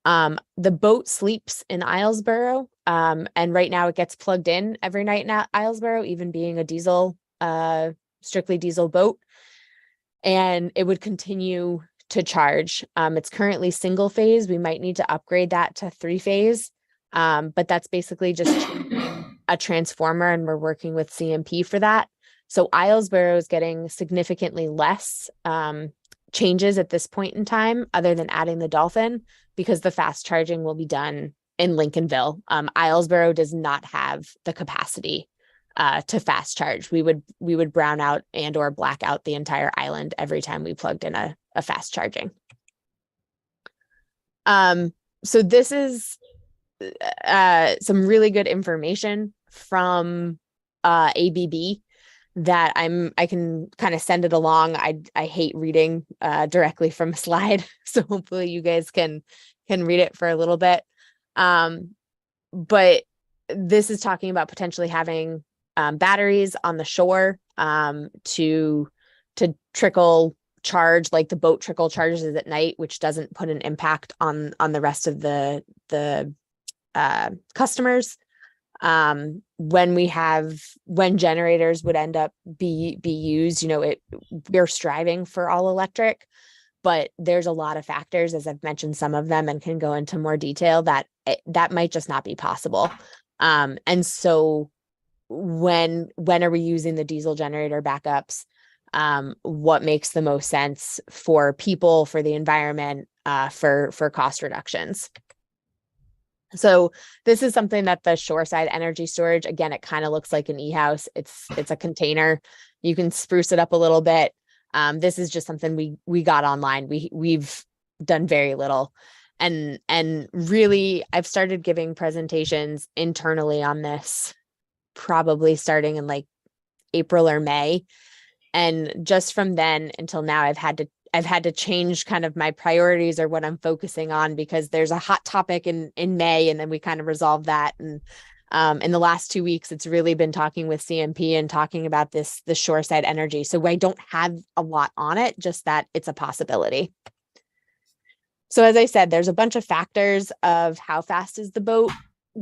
The boat sleeps in Islesboro, and right now it gets plugged in every night in Islesboro, even being a diesel, strictly diesel boat, and it would continue to charge. It's currently single phase. We might need to upgrade that to 3-phase, but that's basically just changing a transformer, and we're working with CMP for that. So Islesboro is getting significantly less changes at this point in time, other than adding the Dolphin, because the fast charging will be done in Lincolnville. Islesboro does not have the capacity to fast charge. We would brown out and or black out the entire island every time we plugged in a fast charging. So this is some really good information from ABB that I can kind of send it along. I hate reading directly from a slide, so hopefully you guys can read it for a little bit. But this is talking about potentially having batteries on the shore to trickle charge, like the boat trickle charges at night, which doesn't put an impact on the rest of the customers. When generators would end up be used, we're striving for all electric, but there's a lot of factors, as I've mentioned some of them and can go into more detail, that might just not be possible. And so when are we using the diesel generator backups? What makes the most sense for people, for the environment, for cost reductions? So this is something that the shoreside energy storage, again, it kind of looks like an e-house. It's a container. You can spruce it up a little bit. This is just something we got online. We've done very little. And really, I've started giving presentations internally on this, probably starting in like April or May. And just from then until now, I've had to change kind of my priorities or what I'm focusing on, because there's a hot topic in May, and then we kind of resolve that. And in the last 2 weeks, it's really been talking with CMP and talking about the shoreside energy. So I don't have a lot on it, just that it's a possibility. So as I said, there's a bunch of factors of how fast is the boat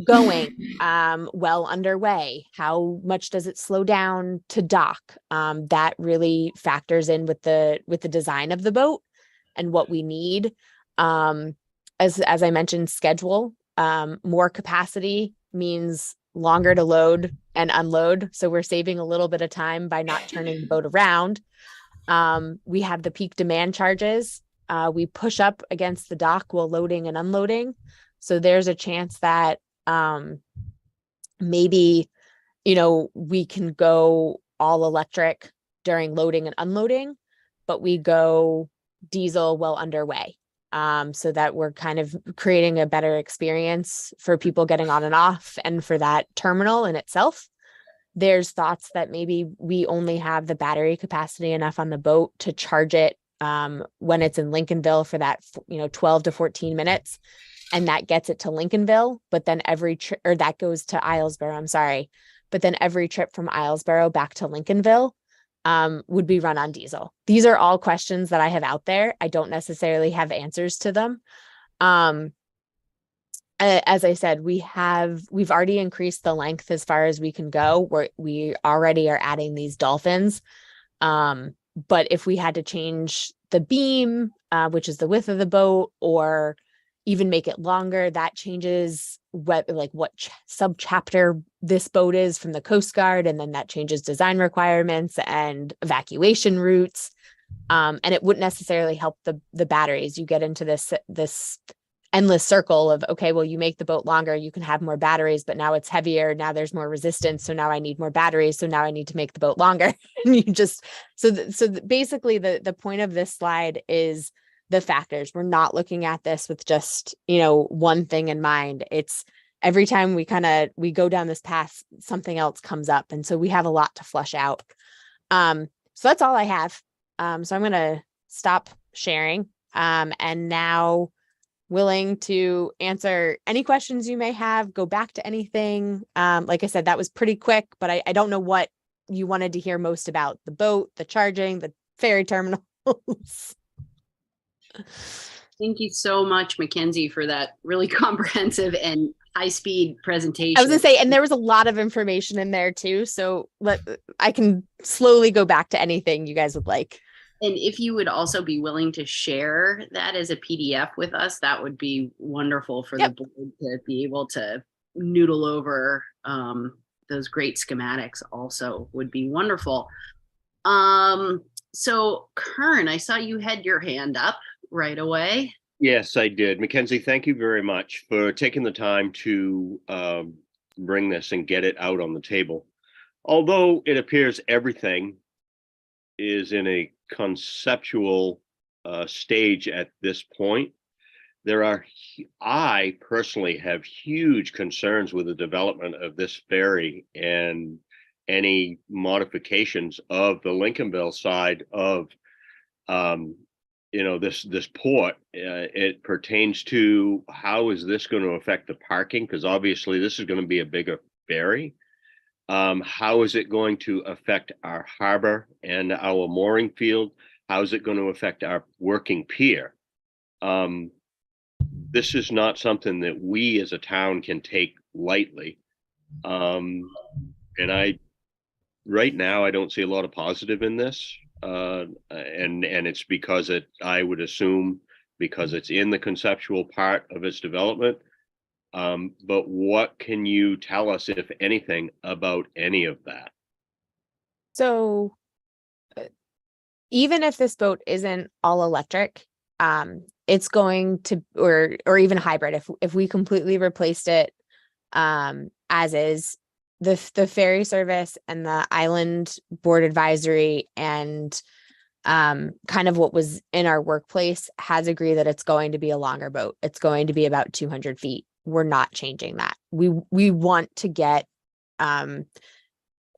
going, well underway, how much does it slow down to dock? That really factors in with the design of the boat and what we need. As I mentioned, schedule, more capacity means longer to load and unload. So we're saving a little bit of time by not turning the boat around. We have the peak demand charges. We push up against the dock while loading and unloading. So there's a chance that maybe, we can go all electric during loading and unloading, but we go diesel while underway. So that we're kind of creating a better experience for people getting on and off, and for that terminal in itself. There's thoughts that maybe we only have the battery capacity enough on the boat to charge it when it's in Lincolnville for that 12 to 14 minutes, and that gets it to Lincolnville, but then that goes to Islesboro, I'm sorry, but then every trip from Islesboro back to Lincolnville would be run on diesel. These are all questions that I have out there. I don't necessarily have answers to them. As I said, we've already increased the length as far as we can go. We already are adding these dolphins. But if we had to change the beam, which is the width of the boat, or even make it longer, that changes what subchapter this boat is from the Coast Guard, and then that changes design requirements and evacuation routes. And it wouldn't necessarily help the batteries. You get into this endless circle of, okay, well, you make the boat longer, you can have more batteries, but now it's heavier. Now there's more resistance. So now I need more batteries. So now I need to make the boat longer. And basically the point of this slide is the factors. We're not looking at this with just, one thing in mind. It's every time we go down this path, something else comes up. And so we have a lot to flush out. So that's all I have. So I'm going to stop sharing. And now willing to answer any questions you may have, go back to anything. Like I said, that was pretty quick, but I don't know what you wanted to hear most about: the boat, the charging, the ferry terminals. Thank you so much, Mackenzie, for that really comprehensive and high-speed presentation. I was gonna say, and there was a lot of information in there too. So I can slowly go back to anything you guys would like. And if you would also be willing to share that as a PDF with us, that would be wonderful for the board to be able to noodle over. Those great schematics also would be wonderful. So Kern, I saw you had your hand up right away. Yes, I did. Mackenzie, thank you very much for taking the time to bring this and get it out on the table. Although it appears everything is in a conceptual stage at this point, I personally have huge concerns with the development of this ferry and any modifications of the Lincolnville side of this port. It pertains to how is this going to affect the parking, because obviously this is going to be a bigger ferry. How is it going to affect our harbor and our mooring field? How is it going to affect our working pier? This is not something that we as a town can take lightly. And right now, I don't see a lot of positive in this. And it's because I would assume, because it's in the conceptual part of its development. But what can you tell us, if anything, about any of that? So even if this boat isn't all electric, it's going to, or even hybrid, if we completely replaced it as is, the ferry service and the island board advisory and kind of what was in our workplace has agreed that it's going to be a longer boat. It's going to be about 200 feet. We're not changing that. We want to get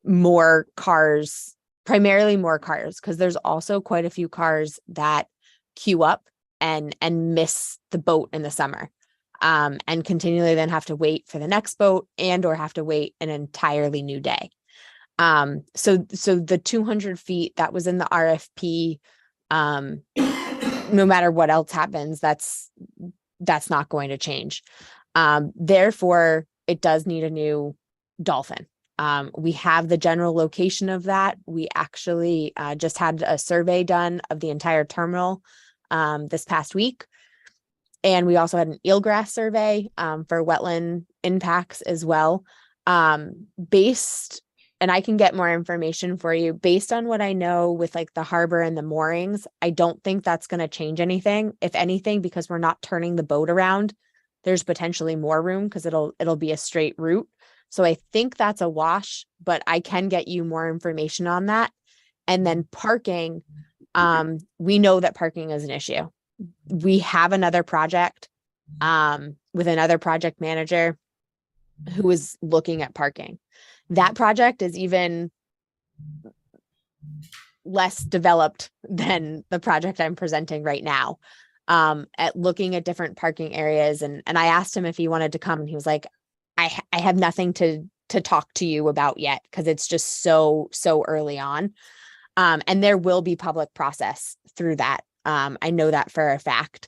more cars, primarily more cars, because there's also quite a few cars that queue up and miss the boat in the summer, and continually then have to wait for the next boat and or have to wait an entirely new day. So the 200 feet that was in the RFP, no matter what else happens, that's not going to change. Therefore, it does need a new dolphin. We have the general location of that. We actually just had a survey done of the entire terminal this past week. And we also had an eelgrass survey for wetland impacts as well. And I can get more information for you based on what I know with like the harbor and the moorings. I don't think that's going to change anything. If anything, because we're not turning the boat around, there's potentially more room because it'll be a straight route. So I think that's a wash, but I can get you more information on that. And then parking, we know that parking is an issue. We have another project with another project manager who is looking at parking. That project is even less developed than the project I'm presenting right now, at looking at different parking areas. And I asked him if he wanted to come, and he was like, I have nothing to talk to you about yet, because it's just so early on. And there will be public process through that. I know that for a fact.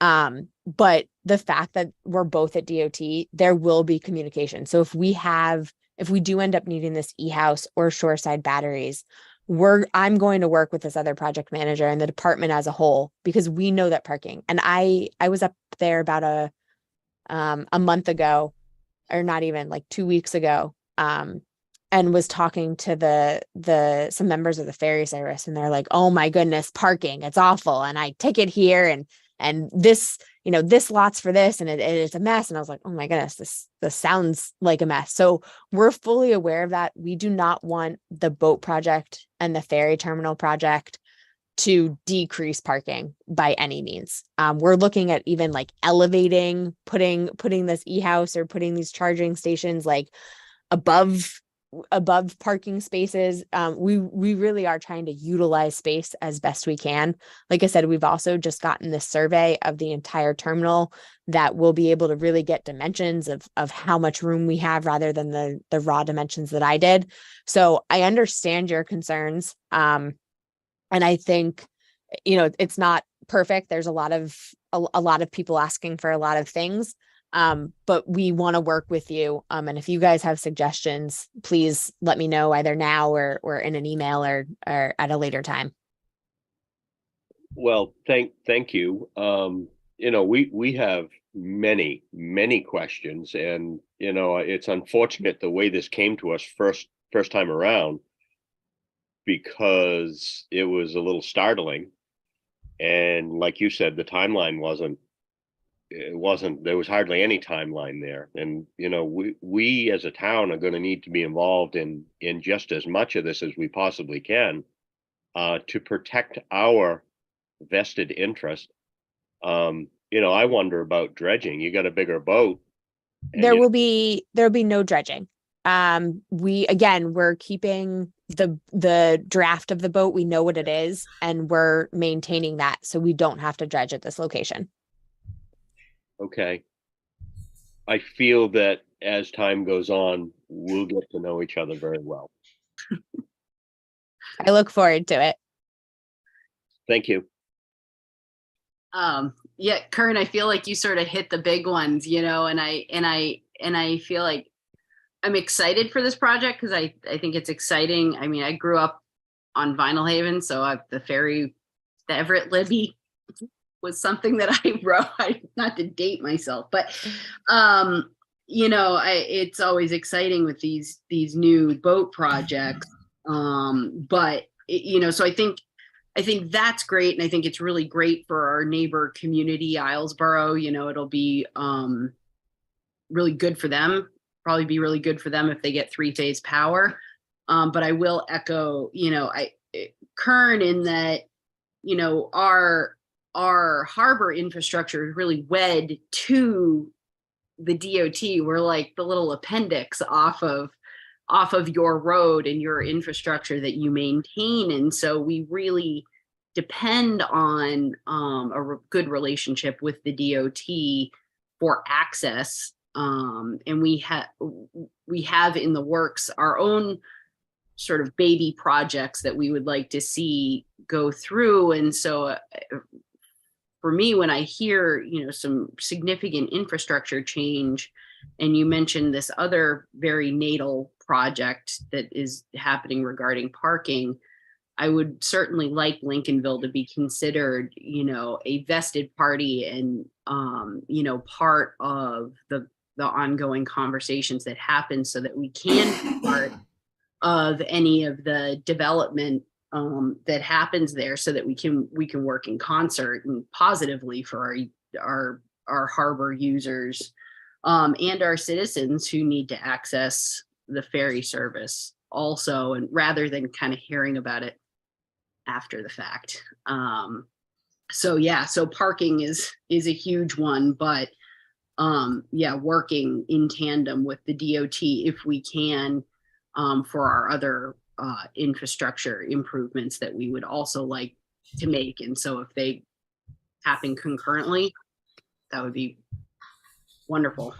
But the fact that we're both at DOT, there will be communication. So if we do end up needing this e-house or shoreside batteries, I'm going to work with this other project manager and the department as a whole, because we know that parking. And I was up there about a month ago, or not even, like 2 weeks ago, and was talking to some members of the ferry service, and they're like, oh my goodness, parking, it's awful. And I take it here and this, this lot's for this, and it's a mess. And I was like, oh my goodness, this sounds like a mess. So we're fully aware of that. We do not want the boat project and the ferry terminal project to decrease parking by any means. We're looking at even like elevating, putting this e-house or putting these charging stations like above parking spaces. We really are trying to utilize space as best we can. Like I said, we've also just gotten this survey of the entire terminal that will be able to really get dimensions of how much room we have, rather than the raw dimensions that I did. So I understand your concerns. And I think, it's not perfect. There's a lot of people asking for a lot of things. But we want to work with you. And if you guys have suggestions, please let me know either now or in an email or at a later time. Well, thank you. We have many questions, and it's unfortunate the way this came to us first time around, because it was a little startling. And like you said, the timeline there was hardly any timeline there. And, we as a town are going to need to be involved in just as much of this as we possibly can, to protect our vested interest. I wonder about dredging. You got a bigger boat. There'll be no dredging. We're keeping the draft of the boat. We know what it is, and we're maintaining that, so we don't have to dredge at this location. Okay. I feel that as time goes on, we'll get to know each other very well. I look forward to it. Thank you. Yeah, Kern, I feel like you sort of hit the big ones, and I feel like I'm excited for this project because I think it's exciting. I mean, I grew up on Vinyl Haven, so the ferry, the Everett Libby was something that I wrote. Not to date myself, but it's always exciting with these new boat projects. So I think that's great, and I think it's really great for our neighbor community, Islesboro. It'll be really good for them. Probably be really good for them if they get 3-phase power. But I will echo, Kern, in that, our harbor infrastructure is really wed to the DOT. We're like the little appendix off of your road and your infrastructure that you maintain. And so we really depend on a good relationship with the DOT for access. And we have in the works our own sort of baby projects that we would like to see go through. And so for me, when I hear, some significant infrastructure change, and you mentioned this other very natal project that is happening regarding parking, I would certainly like Lincolnville to be considered, a vested party and, part of the ongoing conversations that happen, so that we can be part of any of the development that happens there, so that we can work in concert and positively for our harbor users and our citizens who need to access the ferry service also, and rather than kind of hearing about it after the fact. So parking is a huge one, but working in tandem with the DOT if we can for our other infrastructure improvements that we would also like to make. And so if they happen concurrently, that would be wonderful.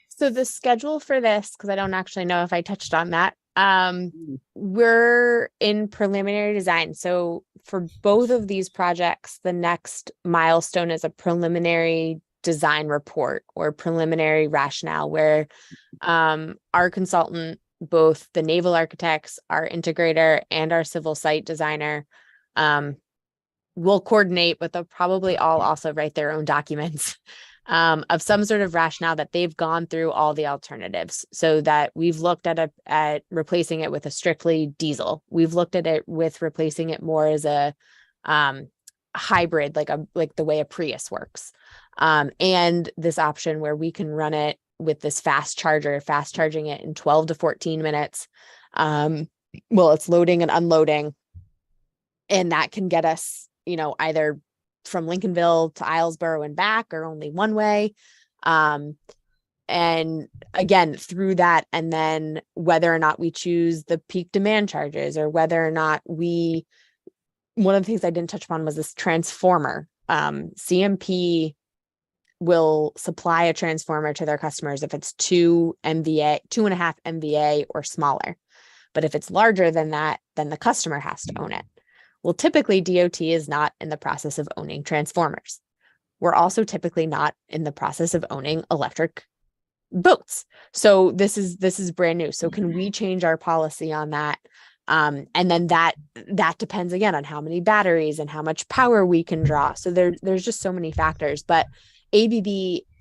So the schedule for this, because I don't actually know if I touched on that, we're in preliminary design. So for both of these projects, the next milestone is a preliminary design report or preliminary rationale, where our consultant, both the naval architects, our integrator, and our civil site designer will coordinate, but they'll probably all also write their own documents of some sort of rationale that they've gone through all the alternatives, so that we've looked at replacing it with a strictly diesel. We've looked at it with replacing it more as a hybrid, like the way a Prius works. And this option where we can run it with this fast charging it in 12 to 14 minutes. It's loading and unloading. And that can get us, either from Lincolnville to Islesboro and back, or only one way. And again, through that, and then whether or not we choose the peak demand charges, or whether or not one of the things I didn't touch upon was this transformer. CMP will supply a transformer to their customers if it's 2.5 MVA or smaller. But if it's larger than that, then the customer has to own it. Well, typically DOT is not in the process of owning transformers. We're also typically not in the process of owning electric boats. So this is brand new. So can we change our policy on that? And then that depends again on how many batteries and how much power we can draw. So there's just so many factors. But ABB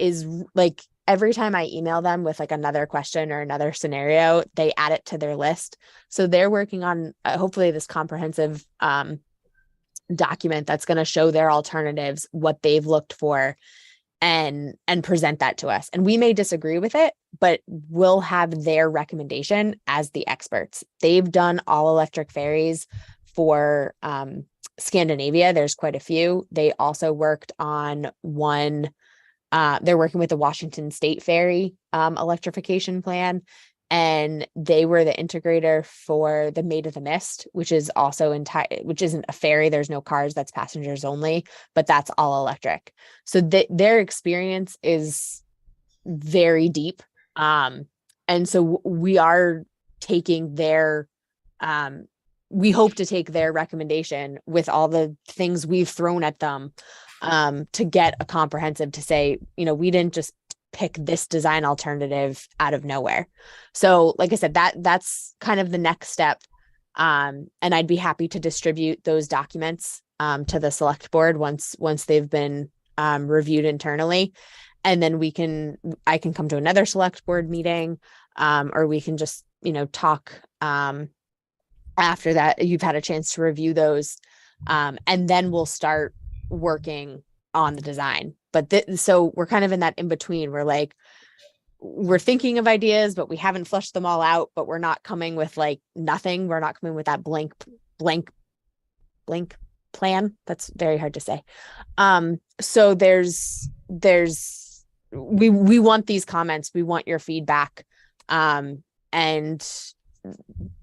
is like, every time I email them with like another question or another scenario, they add it to their list. So they're working on hopefully this comprehensive document that's going to show their alternatives, what they've looked for, and present that to us. And we may disagree with it, but we'll have their recommendation as the experts. They've done all electric ferries for Scandinavia. There's quite a few. They also worked on one. They're working with the Washington State Ferry electrification plan, and they were the integrator for the Maid of the Mist, which is also which isn't a ferry. There's no cars, that's passengers only, but that's all electric. So their experience is very deep. And so we are taking we hope to take their recommendation with all the things we've thrown at them to get a comprehensive, to say, we didn't just pick this design alternative out of nowhere. So like I said, that's kind of the next step. And I'd be happy to distribute those documents to the select board once they've been reviewed internally. And then I can come to another select board meeting, or we can just, talk after that you've had a chance to review those. And then we'll start working on the design. But so we're kind of in that in between. We're thinking of ideas, but we haven't flushed them all out, but we're not coming with like nothing. We're not coming with that blank plan. That's very hard to say. So we want these comments. We want your feedback. And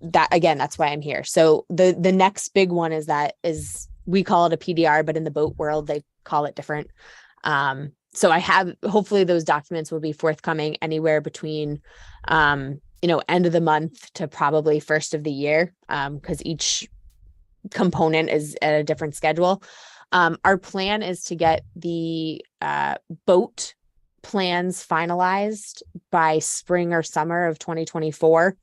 that, again, that's why I'm here. So the next big one is we call it a PDR, but in the boat world, they call it different. So hopefully those documents will be forthcoming anywhere between, end of the month to probably first of the year, because each component is at a different schedule. Our plan is to get the boat plans finalized by spring or summer of 2024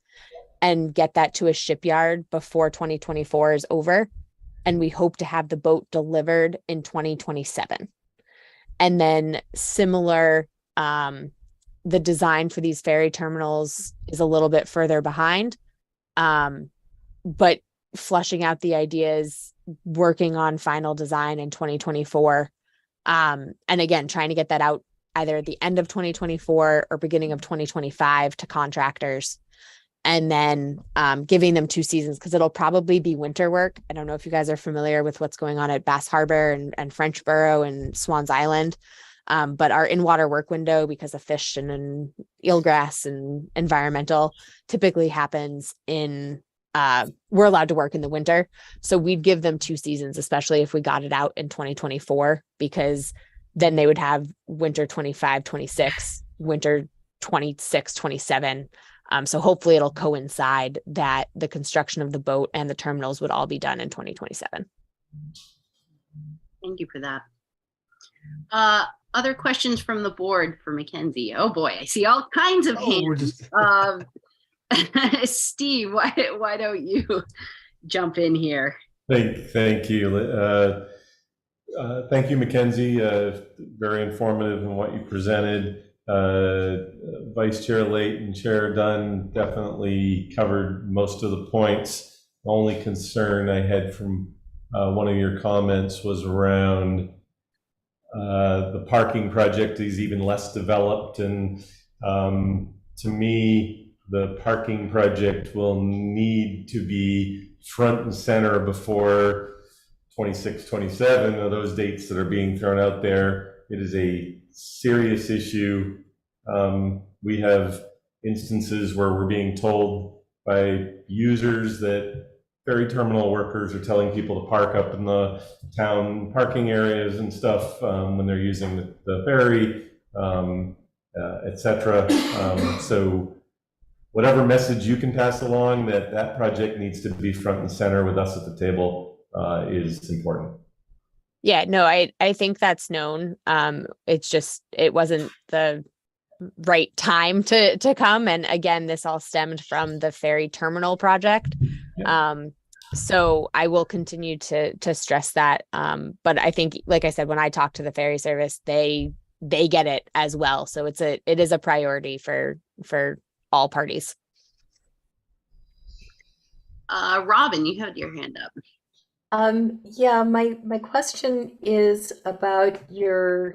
and get that to a shipyard before 2024 is over. And we hope to have the boat delivered in 2027. And then similar, the design for these ferry terminals is a little bit further behind, but flushing out the ideas, working on final design in 2024. And again, trying to get that out either at the end of 2024 or beginning of 2025 to contractors. And then giving them 2 seasons, because it'll probably be winter work. I don't know if you guys are familiar with what's going on at Bass Harbor and Frenchboro and Swans Island, but our in-water work window, because of fish and eelgrass and environmental, typically happens we're allowed to work in the winter. So we'd give them 2 seasons, especially if we got it out in 2024, because then they would have winter 25, 26, winter 26, 27. So hopefully it'll coincide that the construction of the boat and the terminals would all be done in 2027. Thank you for that. Other questions from the board for Mackenzie? Oh boy, I see all kinds of hands. Steve, why don't you jump in here? Thank you. Thank you, Mackenzie. Very informative in what you presented. Vice Chair Late and Chair Dunn definitely covered most of the points. The only concern I had from one of your comments was around the parking project is even less developed, and to me, the parking project will need to be front and center before 26, 27 of those dates that are being thrown out there. It is a serious issue. We have instances where we're being told by users that ferry terminal workers are telling people to park up in the town parking areas and stuff when they're using the ferry, etc. So whatever message you can pass along that project needs to be front and center with us at the table is important. Yeah, no, I think that's known. It's just, it wasn't the right time to come. And again, this all stemmed from the ferry terminal project. Yeah. So I will continue to stress that. But I think, like I said, when I talk to the ferry service, they get it as well. So it is a priority for all parties. Robin, you had your hand up. Yeah, my question is about the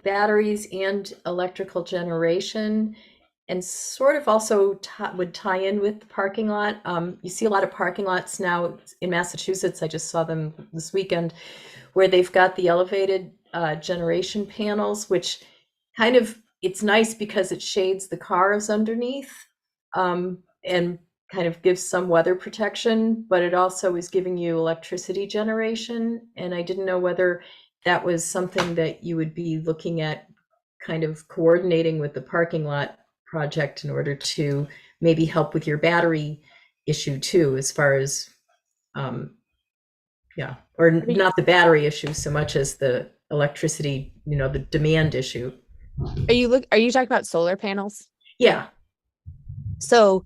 batteries and electrical generation, and sort of also would tie in with the parking lot. You see a lot of parking lots now in Massachusetts. I just saw them this weekend, where they've got the elevated generation panels, which kind of, it's nice because it shades the cars underneath, and kind of gives some weather protection, but it also is giving you electricity generation. And I didn't know whether that was something that you would be looking at kind of coordinating with the parking lot project in order to maybe help with your battery issue too, as far as, or not the battery issue so much as the electricity, the demand issue. Are you talking about solar panels? Yeah. So,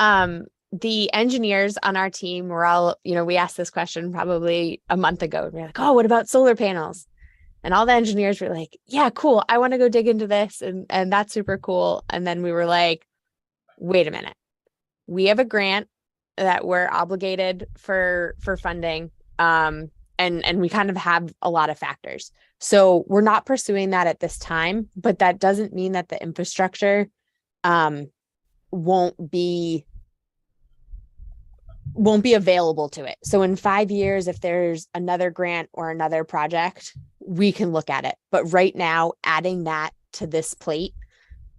the engineers on our team were all, we asked this question probably a month ago. We're like, oh, what about solar panels? And all the engineers were like, yeah, cool. I want to go dig into this. And that's super cool. And then we were like, wait a minute. We have a grant that we're obligated for funding. And we kind of have a lot of factors. So we're not pursuing that at this time, but that doesn't mean that the infrastructure won't be available to it. So in 5 years, if there's another grant or another project, we can look at it. But right now, adding that to this plate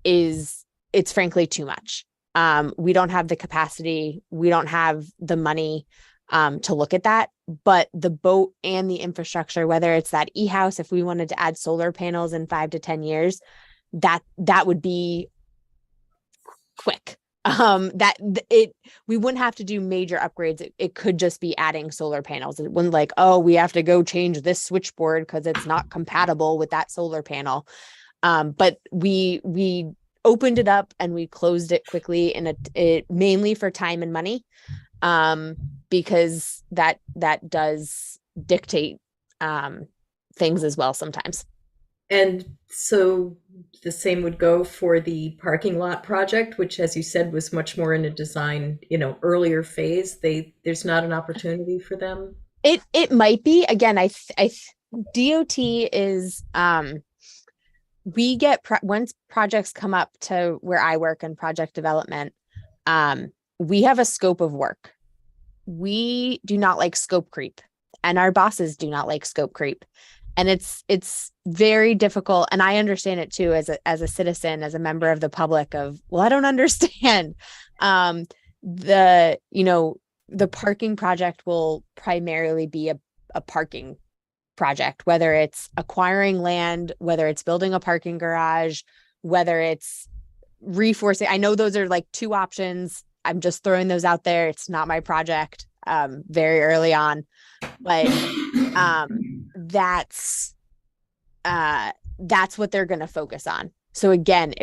it's frankly too much. We don't have the capacity. We don't have the money to look at that. But the boat and the infrastructure, whether it's that e-house, if we wanted to add solar panels in 5 to 10 years, that would be quick. We wouldn't have to do major upgrades. It could just be adding solar panels. It wouldn't like, oh, we have to go change this switchboard because it's not compatible with that solar panel. But we opened it up and we closed it quickly, and it mainly for time and money, because that does dictate things as well sometimes. And so the same would go for the parking lot project, which, as you said, was much more in a design, earlier phase. There's not an opportunity for them. It might be. Again, DOT is we get once projects come up to where I work in project development, we have a scope of work. We do not like scope creep, and our bosses do not like scope creep. And it's very difficult. And I understand it too, as a citizen, as a member of the public, of, well, I don't understand. The parking project will primarily be a parking project, whether it's acquiring land, whether it's building a parking garage, whether it's reforesting. I know those are like two options. I'm just throwing those out there. It's not my project, very early on, but that's what they're going to focus on. So again,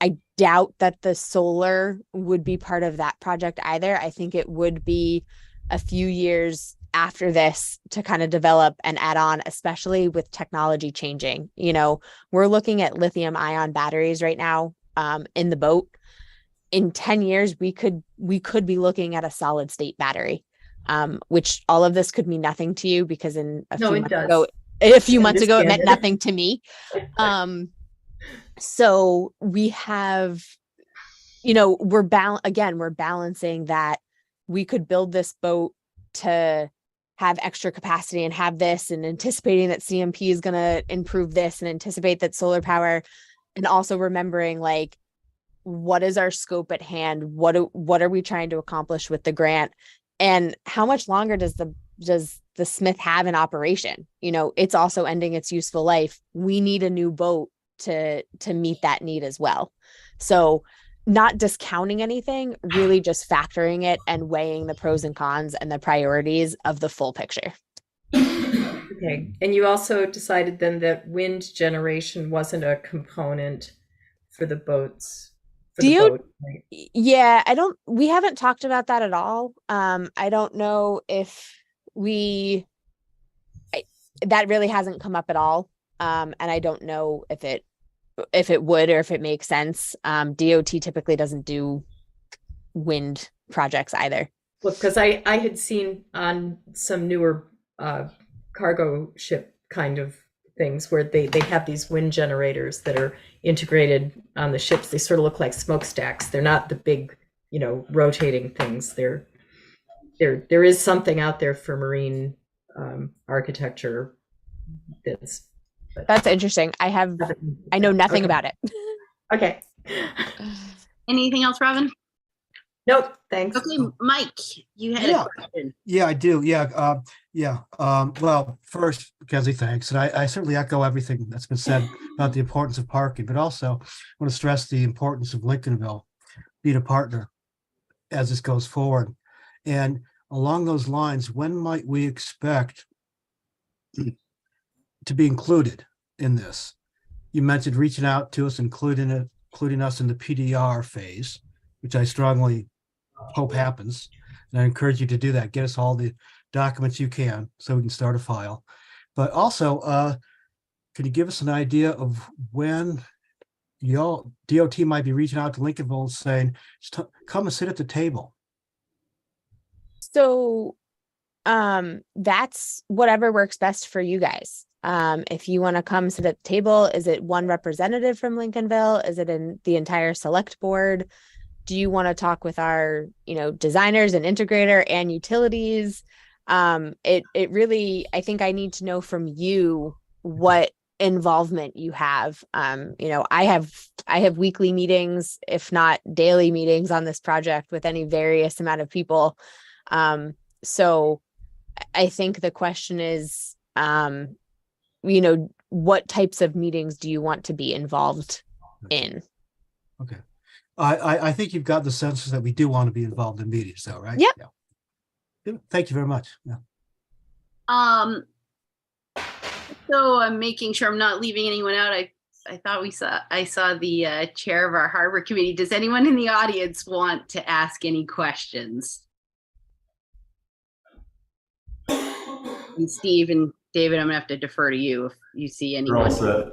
I doubt that the solar would be part of that project either. I think it would be a few years after this to kind of develop and add on, especially with technology changing. We're looking at lithium ion batteries right now, in the boat. In 10 years, we could be looking at a solid state battery, which all of this could mean nothing to you, because a few months ago, it meant nothing to me. So we have, we're balancing that. We could build this boat to have extra capacity and have this, and anticipating that CMP is going to improve this, and anticipate that solar power, and also remembering, like, what is our scope at hand? What are we trying to accomplish with the grant? And how much longer does the Smith have in operation? It's also ending its useful life. We need a new boat to meet that need as well. So not discounting anything, really just factoring it and weighing the pros and cons and the priorities of the full picture. Okay. And you also decided then that wind generation wasn't a component for the boats. Boat, right? Yeah, we haven't talked about that at all. I don't know if that really hasn't come up at all. And I don't know if it would, or if it makes sense. DOT typically doesn't do wind projects either. Well, because I had seen on some newer cargo ship kind of things where they have these wind generators that are integrated on the ships. They sort of look like smokestacks. They're not the big, rotating things. There is something out there for marine architecture. That's interesting. I know nothing about it. Okay. Anything else, Robin? Nope. Thanks. Okay, Mike, you had a question. Yeah, I do. Yeah. Well, first, Kenzie, thanks. And I certainly echo everything that's been said about the importance of parking, but also want to stress the importance of Lincolnville being a partner as this goes forward. And along those lines, when might we expect to be included in this? you mentioned reaching out to us, including us in the PDR phase, which I strongly hope happens. And I encourage you to do that. Get us all the documents you can so we can start a file. But also, can you give us an idea of when y'all DOT might be reaching out to Lincolnville saying, come and sit at the table? So that's whatever works best for you guys. If you want to come sit at the table, is it one representative from Lincolnville? Is it in the entire select board? Do you want to talk with our, designers and integrator and utilities? It really, I think I need to know from you what involvement you have. I have weekly meetings, if not daily meetings on this project with any various amount of people. So I think the question is, what types of meetings do you want to be involved in? Okay. I think you've got the sense that we do want to be involved in meetings though, right? Yep. Yeah. Thank you very much. Yeah. So I'm making sure I'm not leaving anyone out. I thought I saw the chair of our harbor committee. Does anyone in the audience want to ask any questions? And Steve and David, I'm gonna have to defer to you if you see You're all anyone.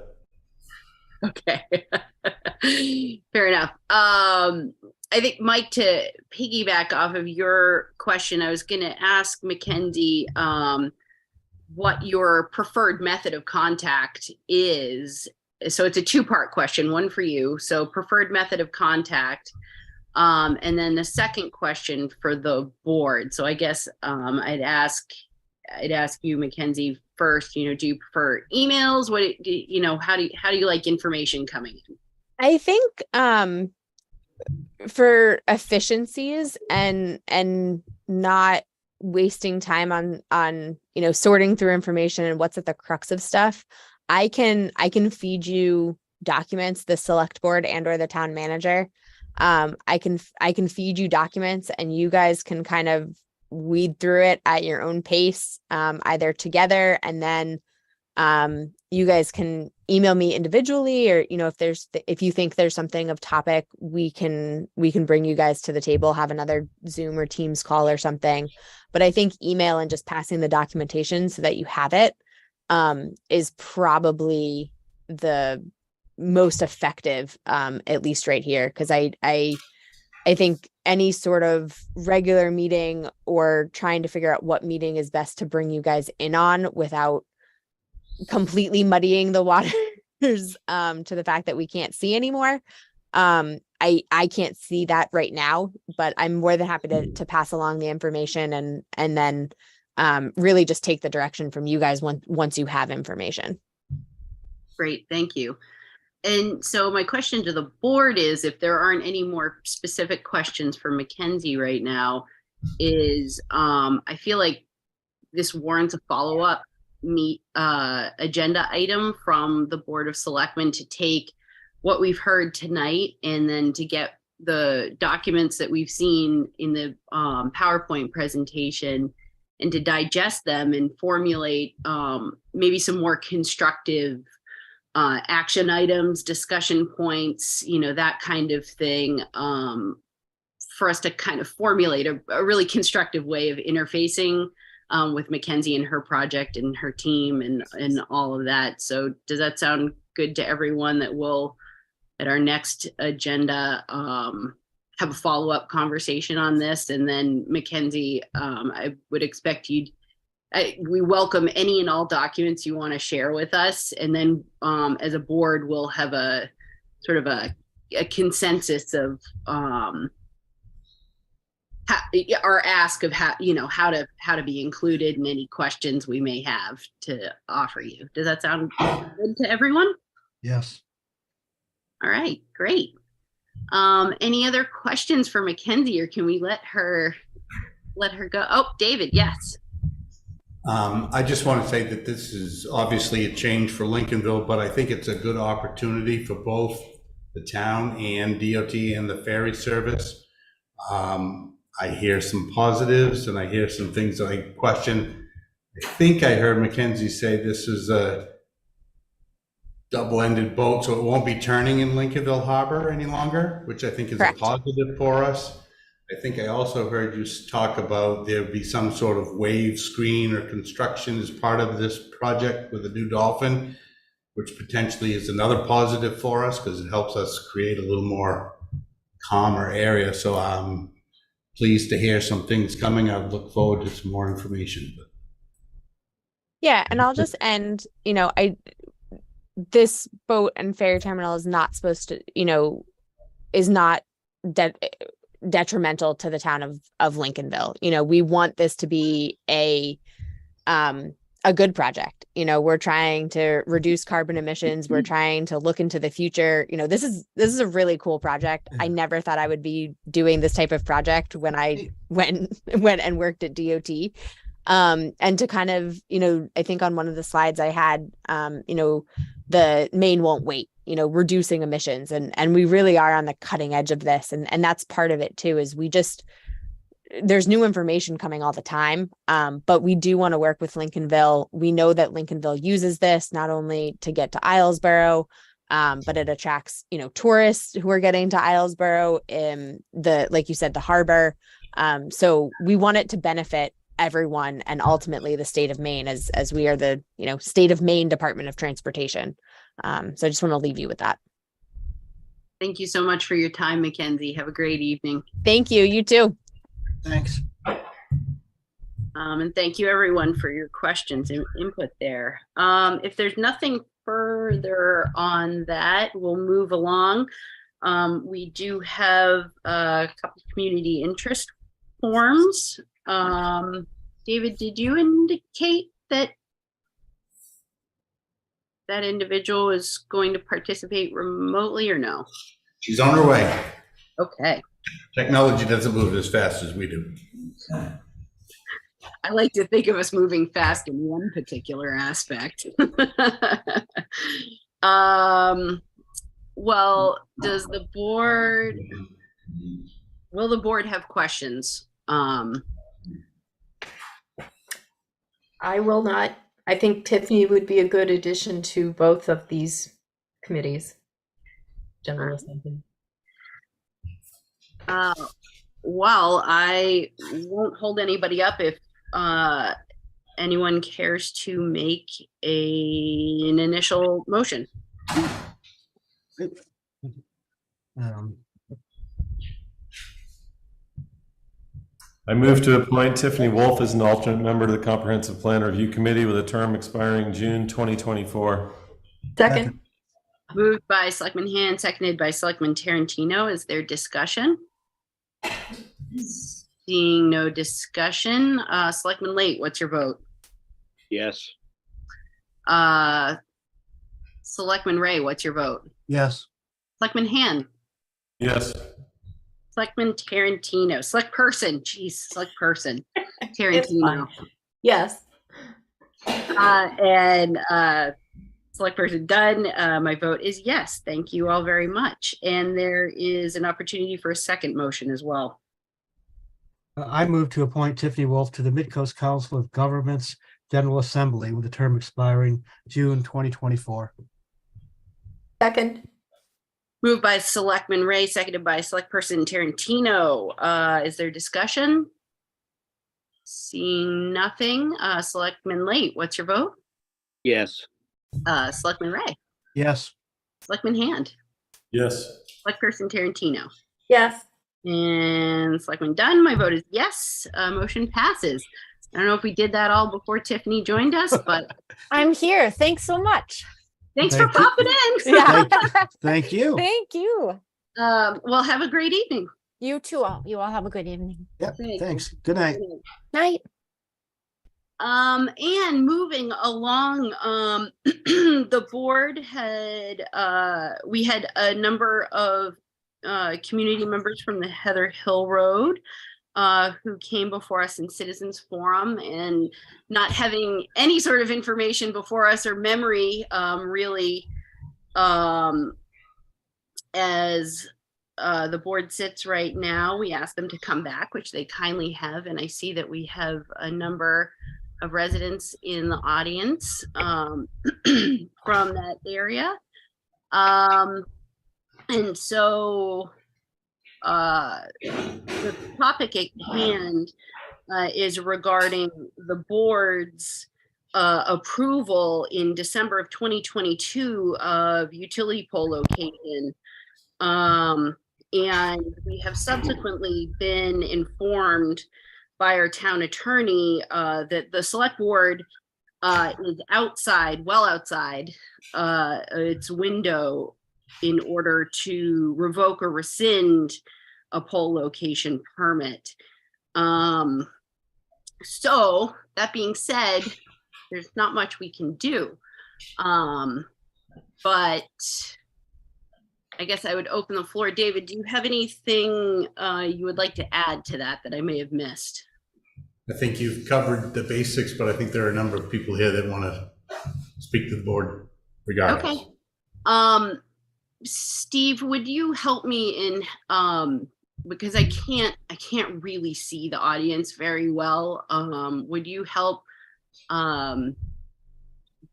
set. Okay. Fair enough. I think, Mike, to piggyback off of your question, I was going to ask Mackenzie what your preferred method of contact is. So it's a two-part question, one for you. So preferred method of contact. And then the second question for the board. So I guess I'd ask you, Mackenzie, first, do you prefer emails? How do you like information coming in? I think for efficiencies and not wasting time on sorting through information and what's at the crux of stuff, I can feed you documents, the select board and or the town manager. I can feed you documents and you guys can kind of weed through it at your own pace, either together, and then you guys can email me individually, or if you think there's something of topic, we can bring you guys to the table, have another Zoom or Teams call or something. But I think email and just passing the documentation so that you have it is probably the most effective, at least right here, because I think any sort of regular meeting or trying to figure out what meeting is best to bring you guys in on without completely muddying the waters to the fact that we can't see anymore. I can't see that right now, but I'm more than happy to pass along the information and then really just take the direction from you guys once you have information. Great, thank you. And so my question to the board is, if there aren't any more specific questions for Mackenzie right now, is I feel like this warrants a follow-up agenda item from the Board of Selectmen to take what we've heard tonight and then to get the documents that we've seen in the PowerPoint presentation and to digest them and formulate maybe some more constructive action items, discussion points, that kind of thing, for us to kind of formulate a really constructive way of interfacing with Mackenzie and her project and her team and all of that. So does that sound good to everyone, that we'll, at our next agenda, have a follow-up conversation on this? And then Mackenzie, I would expect we welcome any and all documents you want to share with us. And then as a board, we'll have a sort of a consensus of our ask of how to be included in any questions we may have to offer you. Does that sound good to everyone? Yes. All right, great. Any other questions for Mackenzie, or can we let her go? Oh, David, yes. I just want to say that this is obviously a change for Lincolnville, but I think it's a good opportunity for both the town and DOT and the ferry service. I hear some positives and I hear some things that I question. I think I heard Mackenzie say this is double-ended boat, so it won't be turning in Lincolnville Harbor any longer, which I think is a Correct. positive for us. I think I also heard you talk about there'd be some sort of wave screen or construction as part of this project with the new dolphin, which potentially is another positive for us because it helps us create a little more calmer area. So I'm pleased to hear some things coming. I look forward to some more information. Yeah, and I'll just end, this boat and ferry terminal is not supposed to, is not detrimental to the town of Lincolnville. We want this to be a good project. We're trying to reduce carbon emissions. We're trying to look into the future. This is a really cool project. I never thought I would be doing this type of project when I went and worked at DOT. And to kind of, I think on one of the slides I had, the Maine won't wait, reducing emissions. And we really are on the cutting edge of this. And that's part of it too, is there's new information coming all the time. But we do want to work with Lincolnville. We know that Lincolnville uses this not only to get to Islesboro, but it attracts, tourists who are getting to Islesboro, like you said, the harbor. So we want it to benefit everyone and ultimately the state of Maine as we are the, state of Maine Department of Transportation. So I just want to leave you with that. Thank you so much for your time, Mackenzie. Have a great evening. Thank you. You too. Thanks. And thank you everyone for your questions and input there. If there's nothing further on that, we'll move along. We do have a couple of community interest forms. David, did you indicate that individual is going to participate remotely or no? She's on her way. Okay. Technology doesn't move as fast as we do. I like to think of us moving fast in one particular aspect. Well, will the board have questions? I will not. I think Tiffany would be a good addition to both of these committees. General Assembly. Well, I won't hold anybody up if anyone cares to make an initial motion. I move to appoint Tiffany Wolf as an alternate member to the Comprehensive Plan Review Committee with a term expiring June 2024. Second. Moved by Selectman Hand, seconded by Selectman Tarantino. Is there discussion? Seeing no discussion, Selectman Late, what's your vote? Yes. Selectman Ray, what's your vote? Yes. Selectman Hand, Yes. Selectman Tarantino, select person, Tarantino. Yes. And select person Dunn, my vote is yes. Thank you all very much. And there is an opportunity for a second motion as well. I move to appoint Tiffany Wolf to the Midcoast Council of Governments General Assembly with a term expiring June 2024. Second. Moved by Selectman Ray, seconded by Select Person Tarantino. Is there discussion? Seeing nothing. Selectman Late, what's your vote? Yes. Selectman Ray. Yes. Selectman Hand. Yes. Select Person Tarantino. Yes. And Selectman Dunn, my vote is yes. Motion passes. I don't know if we did that all before Tiffany joined us, but I'm here. Thanks so much. thanks for Thank you. popping in. Yeah. Thank you. Thank you. Well, have a great evening. You too. You all have a good evening. Yep. Thanks. Thanks. Good night. Night. And moving along, the board had, we had a number of community members from the Heather Hill Road who came before us in Citizens Forum, and not having any sort of information before us or memory really as the board sits right now, we asked them to come back, which they kindly have, and I see that we have a number of residents in the audience from that area. And so the topic at hand is regarding the board's approval in December of 2022 of utility pole location. And we have subsequently been informed by our town attorney that the select board is outside, well outside its window in order to revoke or rescind a pole location permit. So that being said, there's not much we can do. But I guess I would open the floor. David, do you have anything you would like to add to that I may have missed? I think you've covered the basics, but I think there are a number of people here that want to speak to the board regardless. Okay. Steve, would you help me in, because I can't really see the audience very well. Would you help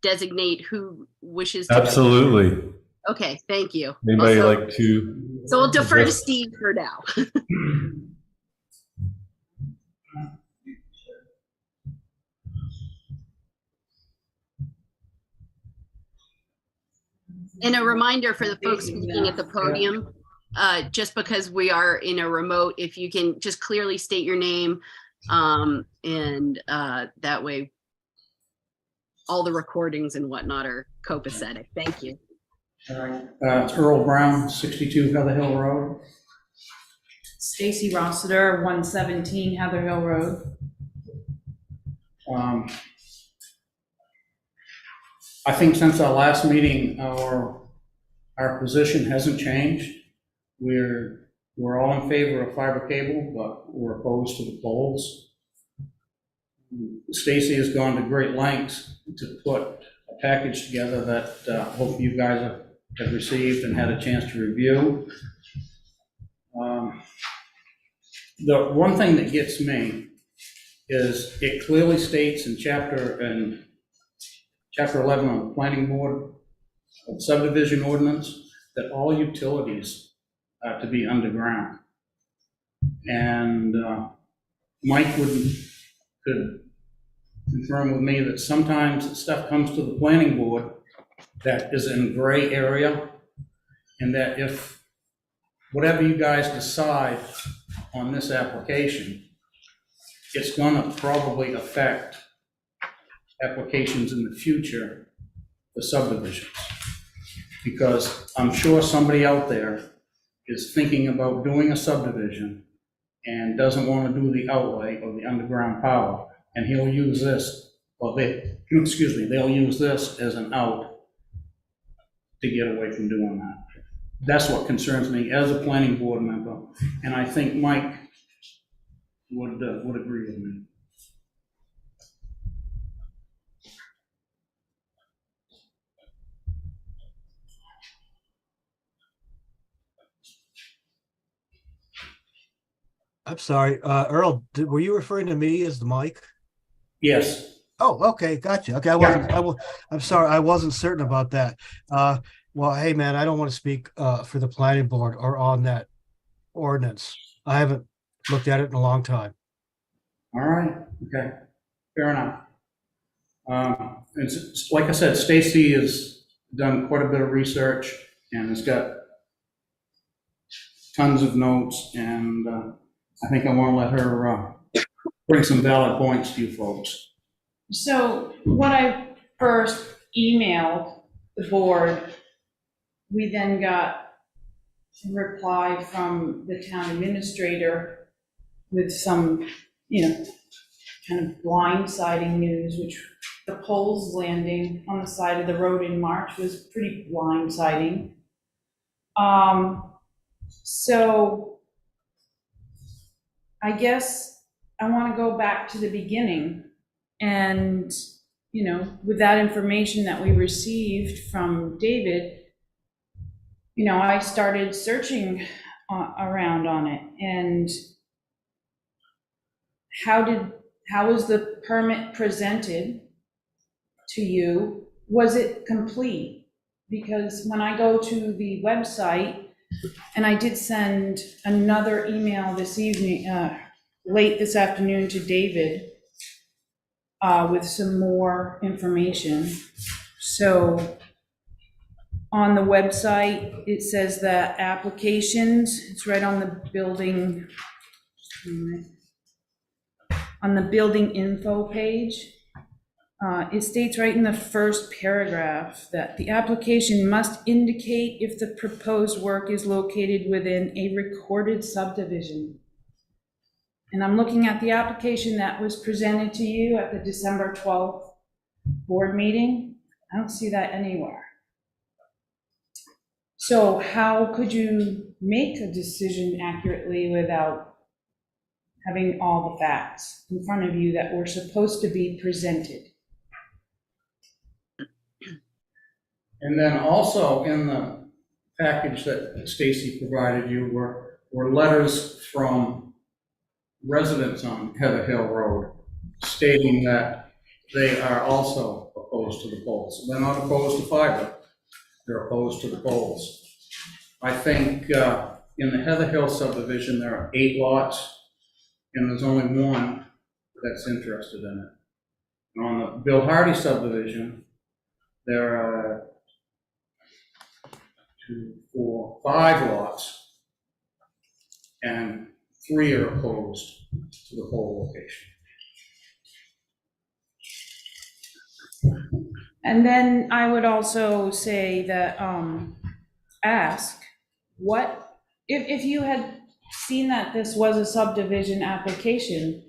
designate who wishes to? Absolutely. Okay, thank you. Anybody Also, like to? so we'll defer to address- Steve for now. And a reminder for the folks speaking at the podium, just because we are in a remote, if you can just clearly state your name, and that way all the recordings and whatnot are copacetic. Thank you. All right, it's Earl Brown, 62 Heather Hill Road. Stacy Rossiter, 117 Heather Hill Road. I think since our last meeting, our position hasn't changed. We're all in favor of fiber cable, but we're opposed to the poles. Stacy has gone to great lengths to put a package together that hope you guys have received and had a chance to review. The one thing that gets me is it clearly states in chapter 11 of the planning board of subdivision ordinance that all utilities are to be underground. And Mike could confirm with me that sometimes stuff comes to the planning board that is in gray area, and that if whatever you guys decide on this application, it's gonna probably affect applications in the future for subdivisions. Because I'm sure somebody out there is thinking about doing a subdivision and doesn't want to do the outlay of the underground power, and he'll use this, or they'll use this as an out to get away from doing that. That's what concerns me as a planning board member, and I think Mike would agree with me. I'm sorry, Earl, were you referring to me as the mic? Yes. Oh, okay, gotcha. Okay, I'm sorry, I wasn't certain about that. Well, hey, man, I don't want to speak for the planning board or on that ordinance. I haven't looked at it in a long time. All right, okay, fair enough. Like I said, Stacy has done quite a bit of research and has got tons of notes, and I think I want to let her bring some valid points to you folks. So when I first emailed the board, we then got a reply from the town administrator with some, kind of blindsiding news, which the poles landing on the side of the road in March was pretty blindsiding. So I guess I want to go back to the beginning and, with that information that we received from David, I started searching around on it, and how was the permit presented to you, was it complete? Because when I go to the website, and I did send another email this evening, late this afternoon to David, with some more information. So on the website, it says that applications, it's right on the building, on the building info page. It states right in the first paragraph that the application must indicate if the proposed work is located within a recorded subdivision. And I'm looking at the application that was presented to you at the December 12th board meeting. I don't see that anywhere. So how could you make a decision accurately without having all the facts in front of you that were supposed to be presented? And then also in the package that Stacy provided you were letters from residents on Heather Hill Road stating that they are also opposed to the poles. They're not opposed to fiber, they're opposed to the poles. I think in the Heather Hill subdivision, there are 8 lots, and there's only one that's interested in it. And on the Bill Hardy subdivision, there are 2, 4, 5 lots, and 3 are opposed to the pole location. And then I would also say that, ask what, if you had seen that this was a subdivision application,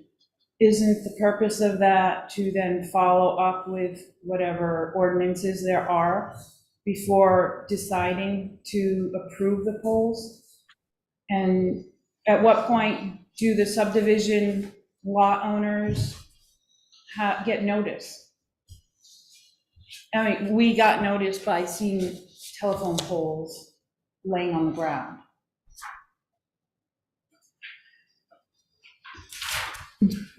isn't the purpose of that to then follow up with whatever ordinances there are before deciding to approve the polls? And at what point do the subdivision lot owners get notice? I mean, we got notice by seeing telephone poles laying on the ground.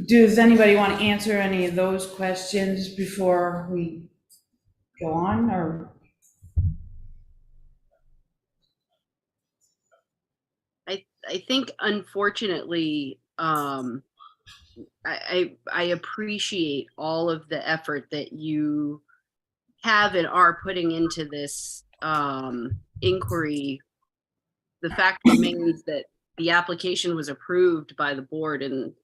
Does anybody want to answer any of those questions before we go on, or? I think unfortunately, I appreciate all of the effort that you have and are putting into this inquiry. The fact remains that the application was approved by the board in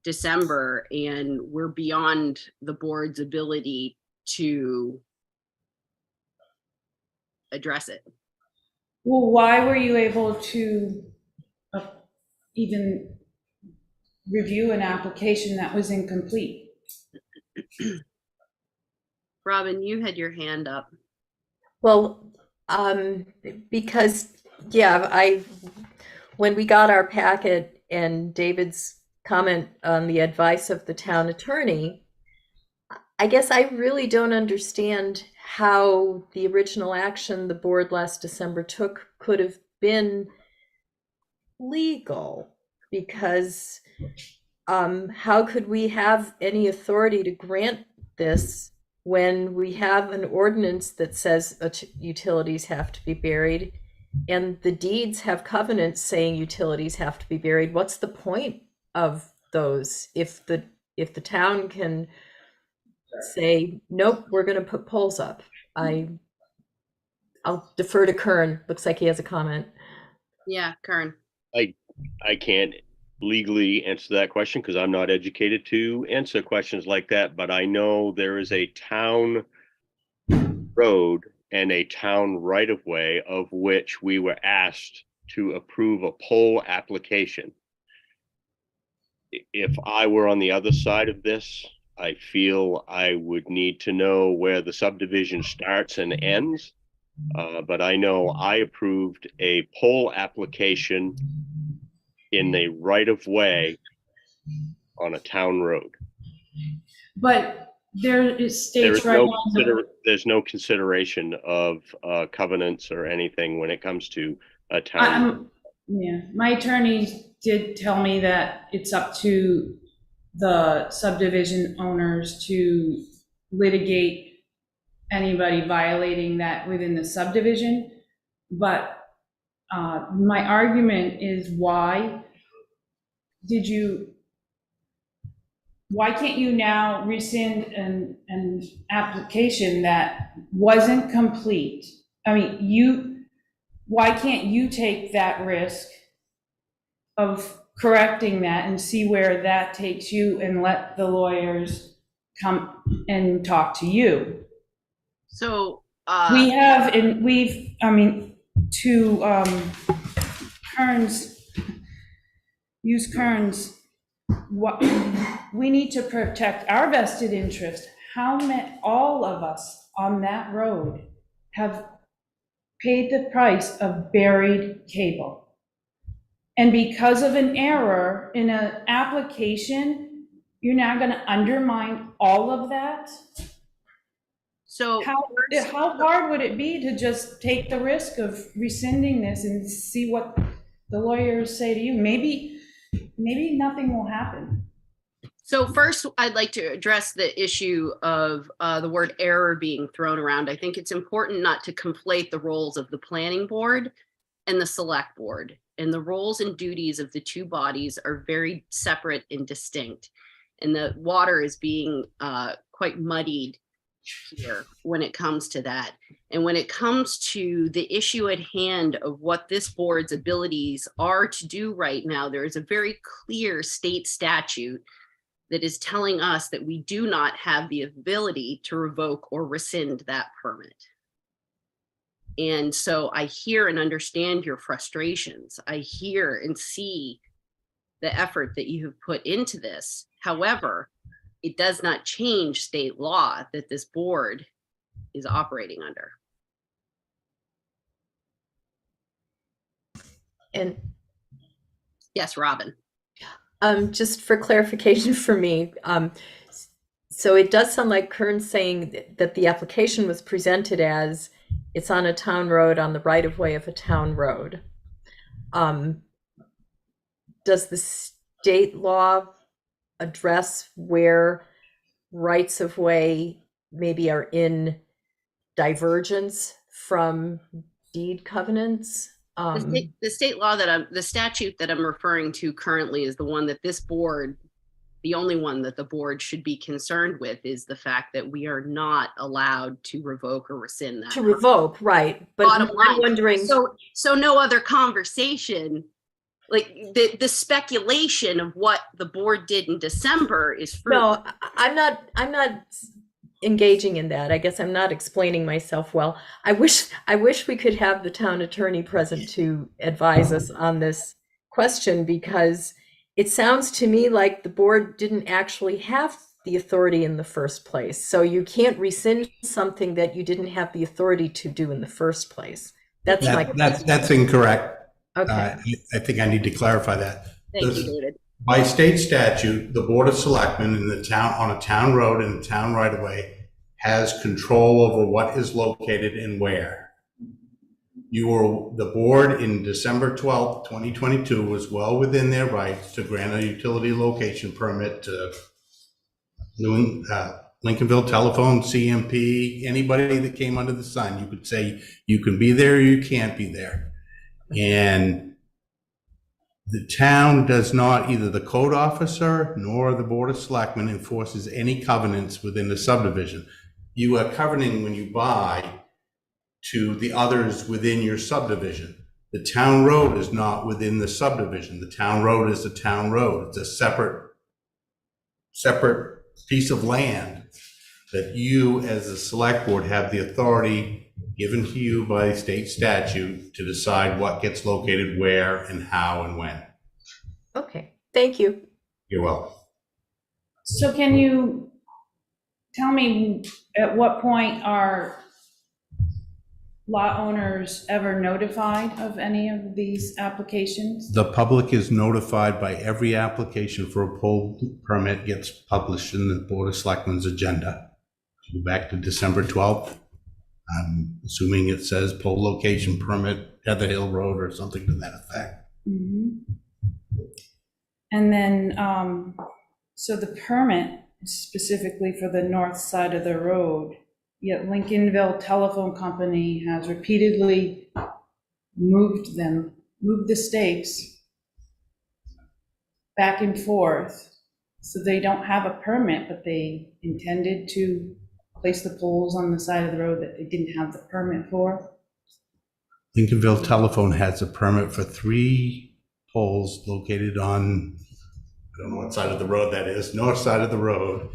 December, and we're beyond the board's ability to address it. Well, why were you able to even review an application that was incomplete? Robin, you had your hand up. Well, because, yeah, when we got our packet and David's comment on the advice of the town attorney, I guess I really don't understand how the original action the board last December took could have been legal, because how could we have any authority to grant this when we have an ordinance that says utilities have to be buried, and the deeds have covenants saying utilities have to be buried? What's the point of those if the town can say, nope, we're going to put poles up? I'll defer to Kern. Looks like he has a comment. Yeah, Kern. I can't legally answer that question because I'm not educated to answer questions like that, but I know there is a town road and a town right-of-way of which we were asked to approve a pole application. If I were on the other side of this, I feel I would need to know where the subdivision starts and ends. But I know I approved a pole application in a right-of-way on a town road. But there it states right on the, There's no consideration of covenants or anything when it comes to a town. yeah, my attorney did tell me that it's up to the subdivision owners to litigate anybody violating that within the subdivision. But my argument is why can't you now rescind an application that wasn't complete? I mean, why can't you take that risk of correcting that and see where that takes you and let the lawyers come and talk to you? So, Kearns, what, we need to protect our vested interest. All of us on that road have paid the price of buried cable. And because of an error in an application, you're now going to undermine all of that? so How hard would it be to just take the risk of rescinding this and see what the lawyers say to you? Maybe nothing will happen. So first, I'd like to address the issue of the word error being thrown around. I think it's important not to conflate the roles of the planning board and the select board. And the roles and duties of the two bodies are very separate and distinct. And the water is being quite muddied here when it comes to that. And when it comes to the issue at hand of what this board's abilities are to do right now, there is a very clear state statute that is telling us that we do not have the ability to revoke or rescind that permit. And so I hear and understand your frustrations. I hear and see the effort that you have put into this. However, it does not change state law that this board is operating under. And Yes, Robin. just for clarification for me, so it does sound like Kern's saying that the application was presented as it's on a town road on the right of way of a town road. Does the state law address where rights of way maybe are in divergence from deed covenants? The state law the statute that I'm referring to currently is the one that this board, the only one that the board should be concerned with, is the fact that we are not allowed to revoke or rescind that. To revoke, right? But Bottom line. I'm wondering. So no other conversation, like the speculation of what the board did in December is fruitless. No, I'm not engaging in that. I guess I'm not explaining myself well. I wish we could have the town attorney present to advise us on this question, because it sounds to me like the board didn't actually have the authority in the first place. So you can't rescind something that you didn't have the authority to do in the first place. That's incorrect. Okay. I think I need to clarify that. Thank you, David. By state statute, the Board of Selectmen in the town, on a town road in the town right of way, has control over what is located and where. The board in December 12th, 2022 was well within their rights to grant a utility location permit to Lincolnville Telephone, CMP, anybody that came under the sun. You could say you can be there or you can't be there. And the town does not, either the code officer nor the Board of Selectmen enforces any covenants within the subdivision. You are covenanting when you buy to the others within your subdivision. The town road is not within the subdivision. The town road is a town road. It's a separate piece of land that you as a select board have the authority given to you by state statute to decide what gets located where and how and when. Okay, thank you. You're welcome. So can you tell me at what point are lot owners ever notified of any of these applications? The public is notified by every application for a pole permit gets published in the Board of Selectmen's agenda. Go back to December 12th. I'm assuming it says pole location permit, Heather Hill Road or something to that effect. Mm-hmm. And then So the permit is specifically for the north side of the road, yet Lincolnville Telephone Company has repeatedly moved the stakes back and forth. So they don't have a permit, but they intended to place the poles on the side of the road that they didn't have the permit for. Lincolnville Telephone has a permit for 3 poles located on, I don't know what side of the road that is, north side of the road,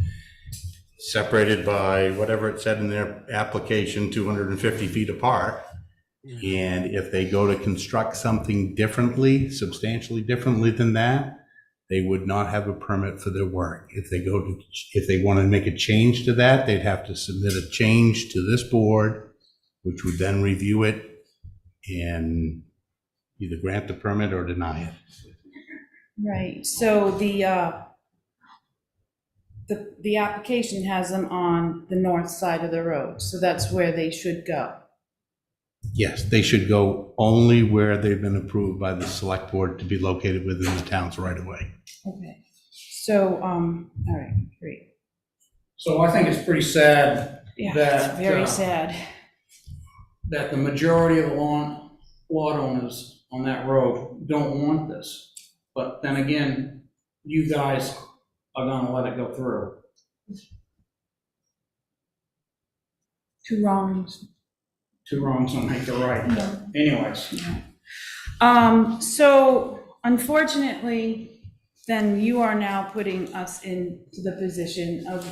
separated by whatever it said in their application, 250 feet apart. And if they go to construct something differently, substantially differently than that, they would not have a permit for their work. If they want to make a change to that, they'd have to submit a change to this board, which would then review it and either grant the permit or deny it. Right, so the application has them on the north side of the road, so that's where they should go. Yes, they should go only where they've been approved by the select board to be located within the town's right of way. Okay, so, all right, great. So I think it's pretty sad Yeah, that. very sad. That the majority of the lot owners on that road don't want this. But then again, you guys are gonna let it go through. Two wrongs. Two wrongs don't make a right. But anyways, So unfortunately, then you are now putting us into the position of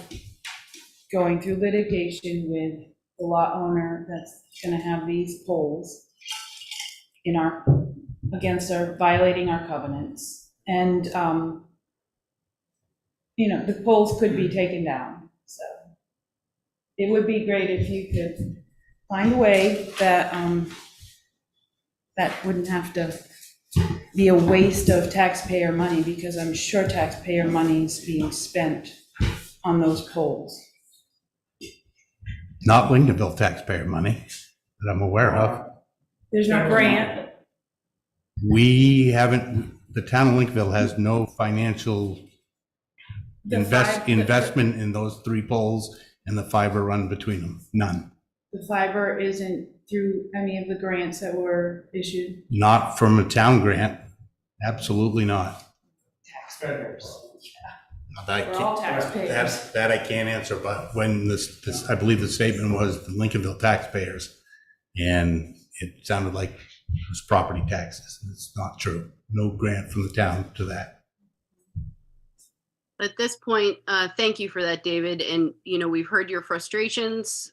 going through litigation with the lot owner that's gonna have these poles against our, violating our covenants. And, the poles could be taken down, so. It would be great if you could find a way that, that wouldn't have to be a waste of taxpayer money, because I'm sure taxpayer money is being spent on those poles. Not Lincolnville taxpayer money that I'm aware of. There's no grant. We haven't, the town of Lincolnville has no financial investment in those 3 poles and the fiber run between them, none. The fiber isn't through any of the grants that were issued. Not from a town grant, absolutely not. Taxpayers. That I We're all can't- taxpayers. That I can't answer, but when this, I believe the statement was the Lincolnville taxpayers, and it sounded like it was property taxes. It's not true. No grant from the town to that. At this point, thank you for that, David. And, we've heard your frustrations.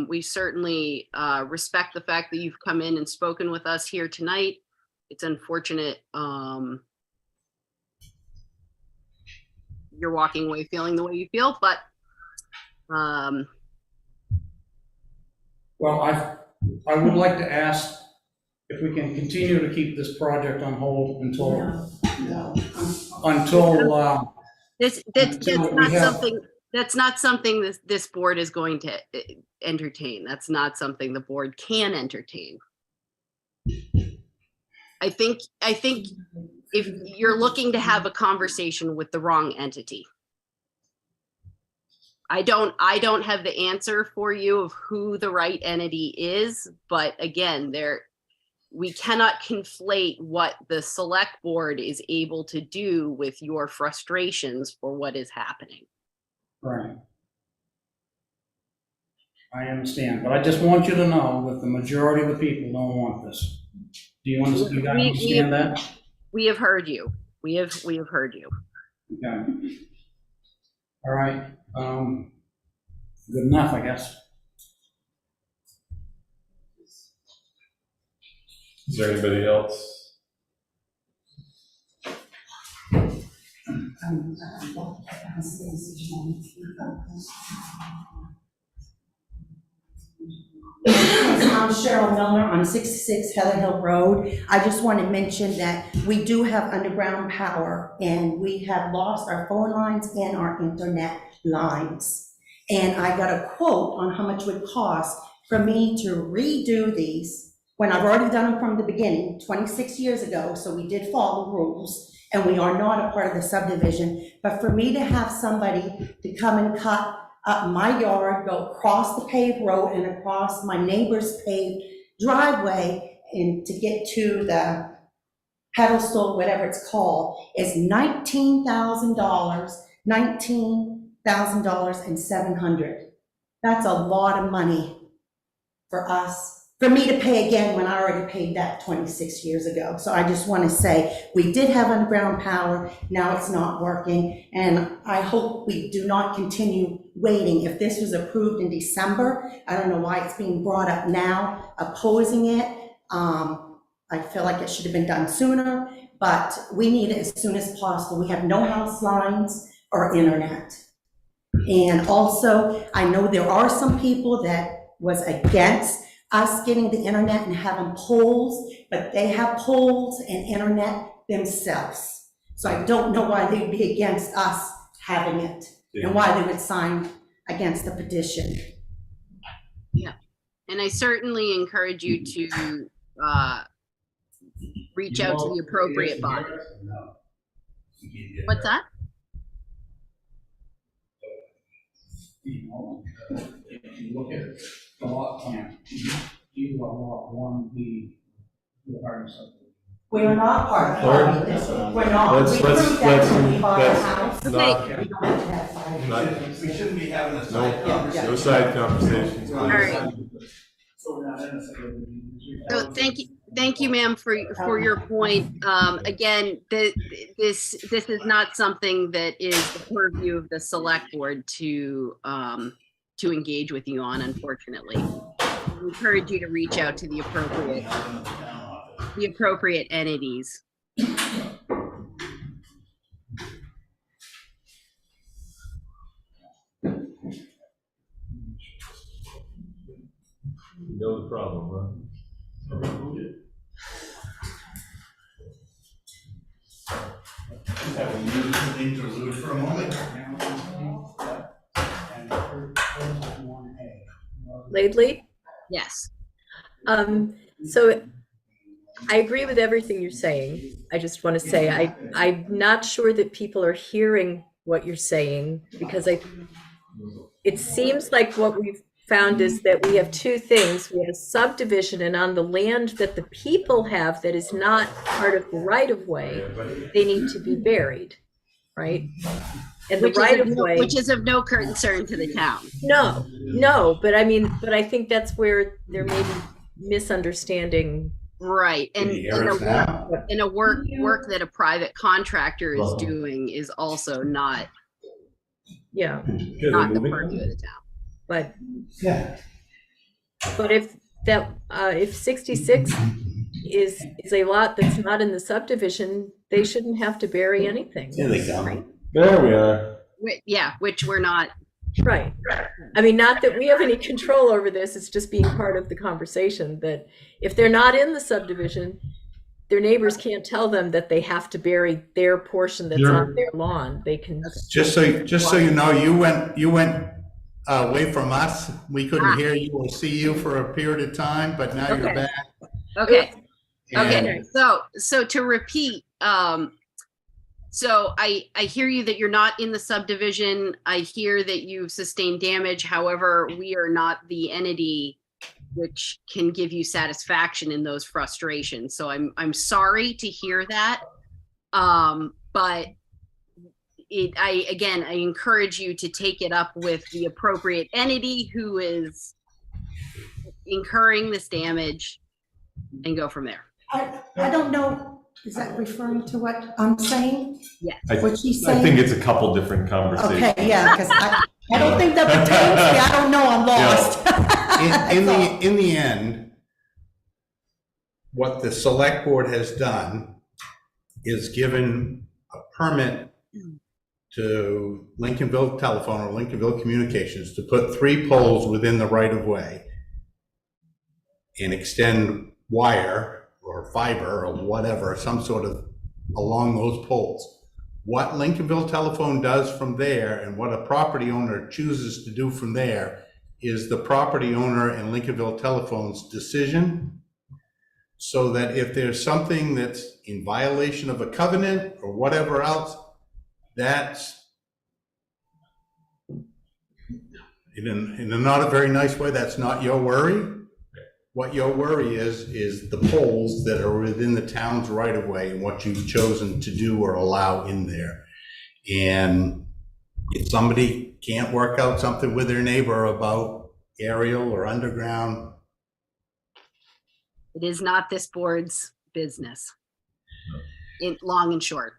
We certainly respect the fact that you've come in and spoken with us here tonight. It's unfortunate you're walking away feeling the way you feel, but well, I would like to ask if we can continue to keep this project on hold until that's not something this board is going to entertain. That's not something the board can entertain. I think if you're looking to have a conversation with the wrong entity. I don't have the answer for you of who the right entity is, but again, we cannot conflate what the select board is able to do with your frustrations for what is happening. Right. I understand, but I just want you to know that the majority of the people don't want this. Do you understand, you guys understand that? We have heard you. We have heard you. Okay. All right, good enough, I guess. Is there anybody else? I'm Cheryl Milner on 66 Heather Hill Road. I just want to mention that we do have underground power, and we have lost our phone lines and our internet lines. And I got a quote on how much it would cost for me to redo these when I've already done them from the beginning, 26 years ago, so we did follow rules, and we are not a part of the subdivision. But for me to have somebody to come and cut up my yard, go across the paved road and across my neighbor's paved driveway, and to get to the pedestal, whatever it's called, is $19,000, and $700. That's a lot of money for us, for me to pay again when I already paid that 26 years ago. So I just want to say, we did have underground power, now it's not working, and I hope we do not continue waiting. If this was approved in December, I don't know why it's being brought up now, opposing it. I feel like it should have been done sooner, but we need it as soon as possible. We have no house lines or internet. And also, I know there are some people that was against us getting the internet and having poles, but they have poles and internet themselves. So I don't know why they'd be against us having it and why they would sign against the petition. Yeah, and I certainly encourage you to reach out to the appropriate body. What's that? If you look at the lot plan, you are lot 1B, the hard subdivision. We're not part of it. We're not. We proved that when we bought our house. Okay. We don't have to have fire. We shouldn't be having a No, side conversation. no side conversations. All right. So we're not in a subdivision. So thank you, ma'am, for your point. Again, this is not something that is the purview of the select board to engage with you on, unfortunately. I encourage you to reach out to the appropriate entities. You know the problem, huh? Have we used an interlude for a moment? Lately? Yes. So I agree with everything you're saying. I just want to say, I'm not sure that people are hearing what you're saying, because it seems like what we've found is that we have two things. We have a subdivision, and on the land that the people have that is not part of the right of way, they need to be buried, right? And the right of way, which is of no concern to the town. No, but I mean, but I think that's where there may be misunderstanding. Right, and a work that a private contractor is doing is also not Yeah, not the purview of the town. but Yeah. but if 66 is a lot that's not in the subdivision, they shouldn't have to bury anything. Here they go. Right? There we are. Yeah, which we're not. Right. I mean, not that we have any control over this, it's just being part of the conversation that if they're not in the subdivision, their neighbors can't tell them that they have to bury their portion that's on their lawn. They can. Just so you know, you went away from us. We couldn't hear you or see you for a period of time, but now you're back. Okay. And- Okay. So to repeat, so I hear you that you're not in the subdivision. I hear that you've sustained damage. However, we are not the entity which can give you satisfaction in those frustrations. So I'm sorry to hear that. But I encourage you to take it up with the appropriate entity who is incurring this damage and go from there. I don't know, is that referring to what I'm saying? Yes. What she's I saying? think it's a couple different conversations. Okay, yeah, because I don't think that pertains to me. I don't know, I'm lost. In the end, what the select board has done is given a permit to Lincolnville Telephone or Lincolnville Communications to put 3 poles within the right of way and extend wire or fiber or whatever, some sort of along those poles. What Lincolnville Telephone does from there and what a property owner chooses to do from there is the property owner and Lincolnville Telephone's decision. so that if there's something that's in violation of a covenant or whatever else, that's in a not a very nice way, that's not your worry. What your worry is the poles that are within the town's right of way and what you've chosen to do or allow in there. And if somebody can't work out something with their neighbor about aerial or underground, It is not this board's business. In long and short.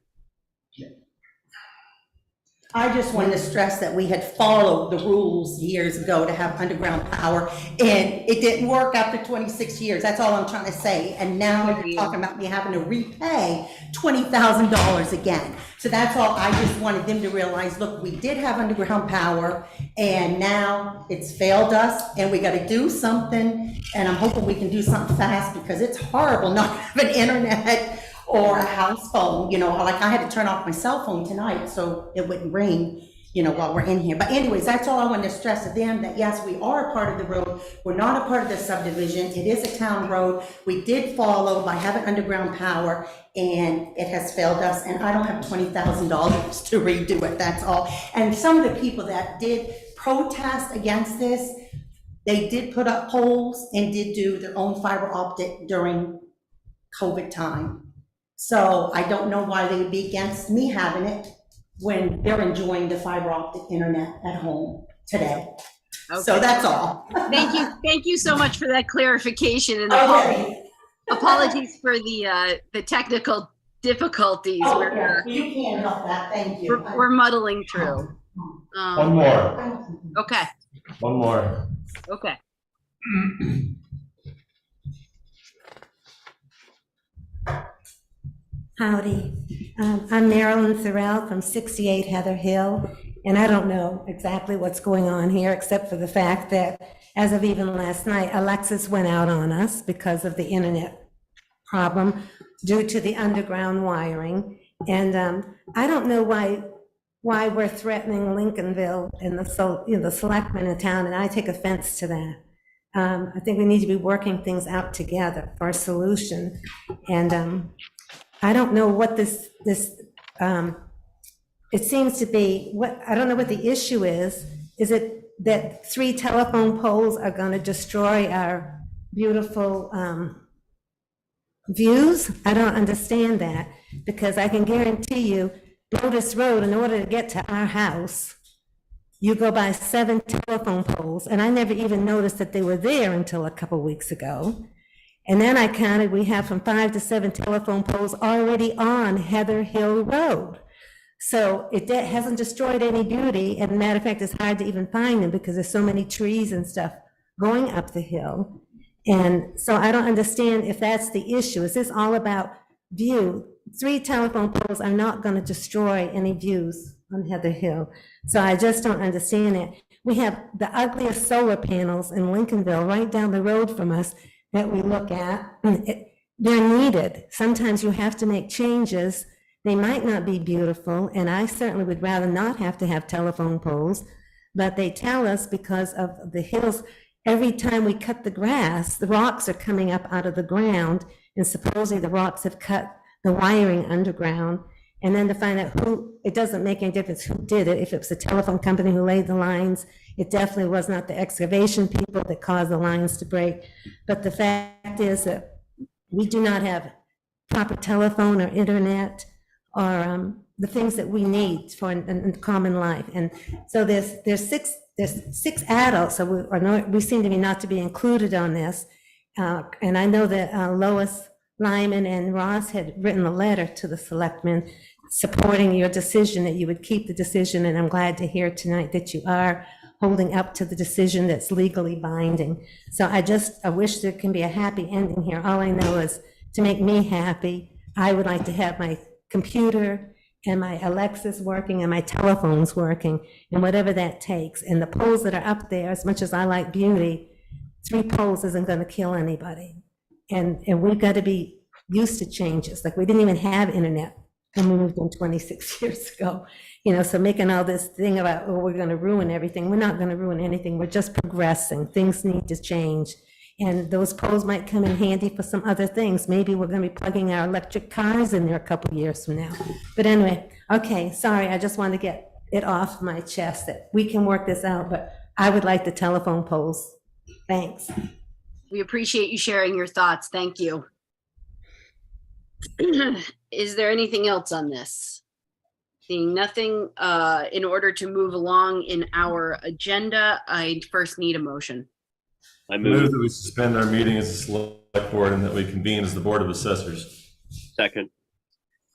I just wanted to stress that we had followed the rules years ago to have underground power, and it didn't work after 26 years. That's all I'm trying to say. And now you're talking about me having to repay $20,000 again. So that's all. I just wanted them to realize, look, we did have underground power, and now it's failed us, and we got to do something. And I'm hoping we can do something fast, because it's horrible not having internet or a house phone. You know, like I had to turn off my cell phone tonight so it wouldn't ring, you know, while we're in here. But anyways, that's all I wanted to stress to them, that yes, we are a part of the road. We're not a part of the subdivision. It is a town road. We did follow by having underground power, and it has failed us. And I don't have $20,000 to redo it, that's all. And some of the people that did protest against this, they did put up poles and did do their own fiber optic during COVID time. So I don't know why they would be against me having it when they're enjoying the fiber optic internet at home today. Okay. So that's all. Thank you so much for that clarification, and Okay. apologies for the technical difficulties. Oh, We're, yeah, you can't help that, thank you. we're muddling through. One more, Okay, one more. okay. Howdy, I'm Marilyn Thorell from 68 Heather Hill, and I don't know exactly what's going on here, except for the fact that as of even last night, Alexis went out on us because of the internet problem due to the underground wiring. And I don't know why we're threatening Lincolnville and the selectmen in town, and I take offense to that. I think we need to be working things out together for a solution. And I don't know what it seems to be, I don't know what the issue is. Is it that 3 telephone poles are going to destroy our beautiful views? I don't understand that, because I can guarantee you, Lotus Road, in order to get to our house, you go by 7 telephone poles, and I never even noticed that they were there until a couple weeks ago. And then I counted, we have from 5 to 7 telephone poles already on Heather Hill Road. So it hasn't destroyed any beauty. And matter of fact, it's hard to even find them because there's so many trees and stuff going up the hill. And so I don't understand if that's the issue. Is this all about view? 3 telephone poles are not going to destroy any views on Heather Hill. So I just don't understand it. We have the ugliest solar panels in Lincolnville right down the road from us that we look at. They're needed. Sometimes you have to make changes. They might not be beautiful, and I certainly would rather not have to have telephone poles, but they tell us because of the hills, every time we cut the grass, the rocks are coming up out of the ground, and supposedly the rocks have cut the wiring underground. And then to find out it doesn't make any difference who did it. If it was the telephone company who laid the lines, it definitely was not the excavation people that caused the lines to break. But the fact is that we do not have proper telephone or internet or the things that we need for in common life. And so there's six adults, so we seem to be not to be included on this. And I know that Lois Lyman and Ross had written a letter to the selectmen supporting your decision, that you would keep the decision, and I'm glad to hear tonight that you are holding up to the decision that's legally binding. So I wish there can be a happy ending here. All I know is, to make me happy, I would like to have my computer and my Alexis working and my telephones working, and whatever that takes. And the poles that are up there, as much as I like beauty, 3 poles isn't going to kill anybody. And we've got to be used to changes. Like, we didn't even have internet when we moved in 26 years ago. So making all this thing about, oh, we're going to ruin everything. We're not going to ruin anything. We're just progressing. Things need to change. And those poles might come in handy for some other things. Maybe we're gonna be plugging our electric cars in there a couple years from now. But anyway, okay, sorry, I just wanted to get it off my chest that we can work this out, but I would like the telephone poles. Thanks. We appreciate you sharing your thoughts. Thank you. Is there anything else on this? Seeing nothing, in order to move along in our agenda, I first need a motion. I Move move that we suspend our meeting as a select board and that we convene as the Board of Assessors. second.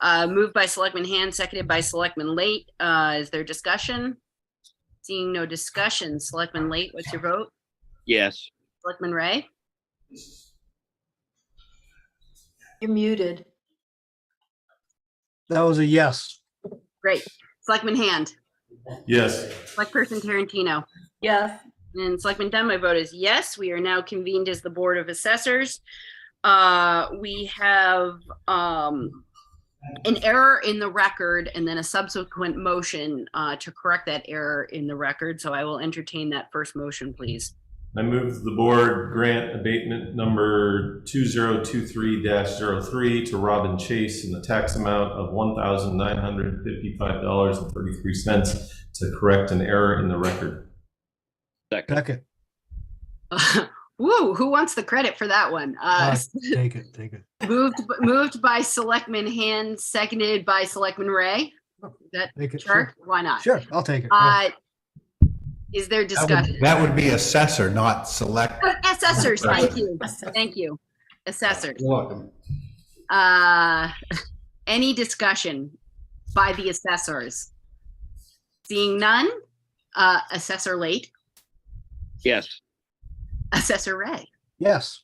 Moved by Selectman Hand, seconded by Selectman Late. Is there discussion? Seeing no discussion, Selectman Late, what's your vote? Yes. Selectman Ray? You're muted. That was a yes. Great. Selectman Hand? Yes. Selectperson Tarantino? Yes. And Selectman Dunn, my vote is yes. We are now convened as the Board of Assessors. We have an error in the record and then a subsequent motion to correct that error in the record. So I will entertain that first motion, please. I move the board grant abatement number 2023-03 to Robin Chase in the tax amount of $1,955.33 to correct an error in the record. Second. Second. Woo, who wants the credit for that one? Take it, take it. Moved by Selectman Hand, seconded by Selectman Ray. Is that Take it, sure? Why not? Sure, I'll take it. Yeah. Is there discussion? That would be assessor, not select. Assessors, thank you. Thank you. Assessors. You're welcome. Any discussion by the assessors? Seeing none, Assessor Late, Yes. Assessor Ray, Yes.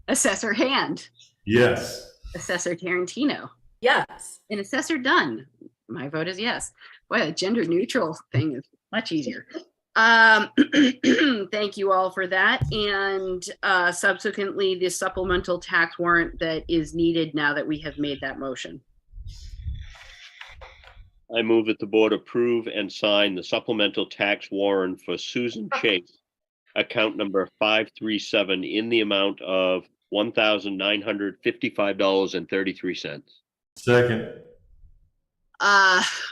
Assessor Hand, Yes. Assessor Tarantino, Yes. and Assessor Dunn. My vote is yes. Boy, a gender neutral thing is much easier. Thank you all for that. And subsequently, the supplemental tax warrant that is needed now that we have made that motion. I move that the board approve and sign the supplemental tax warrant for Susan Chase, account number 537, in the amount of $1,955.33. Second.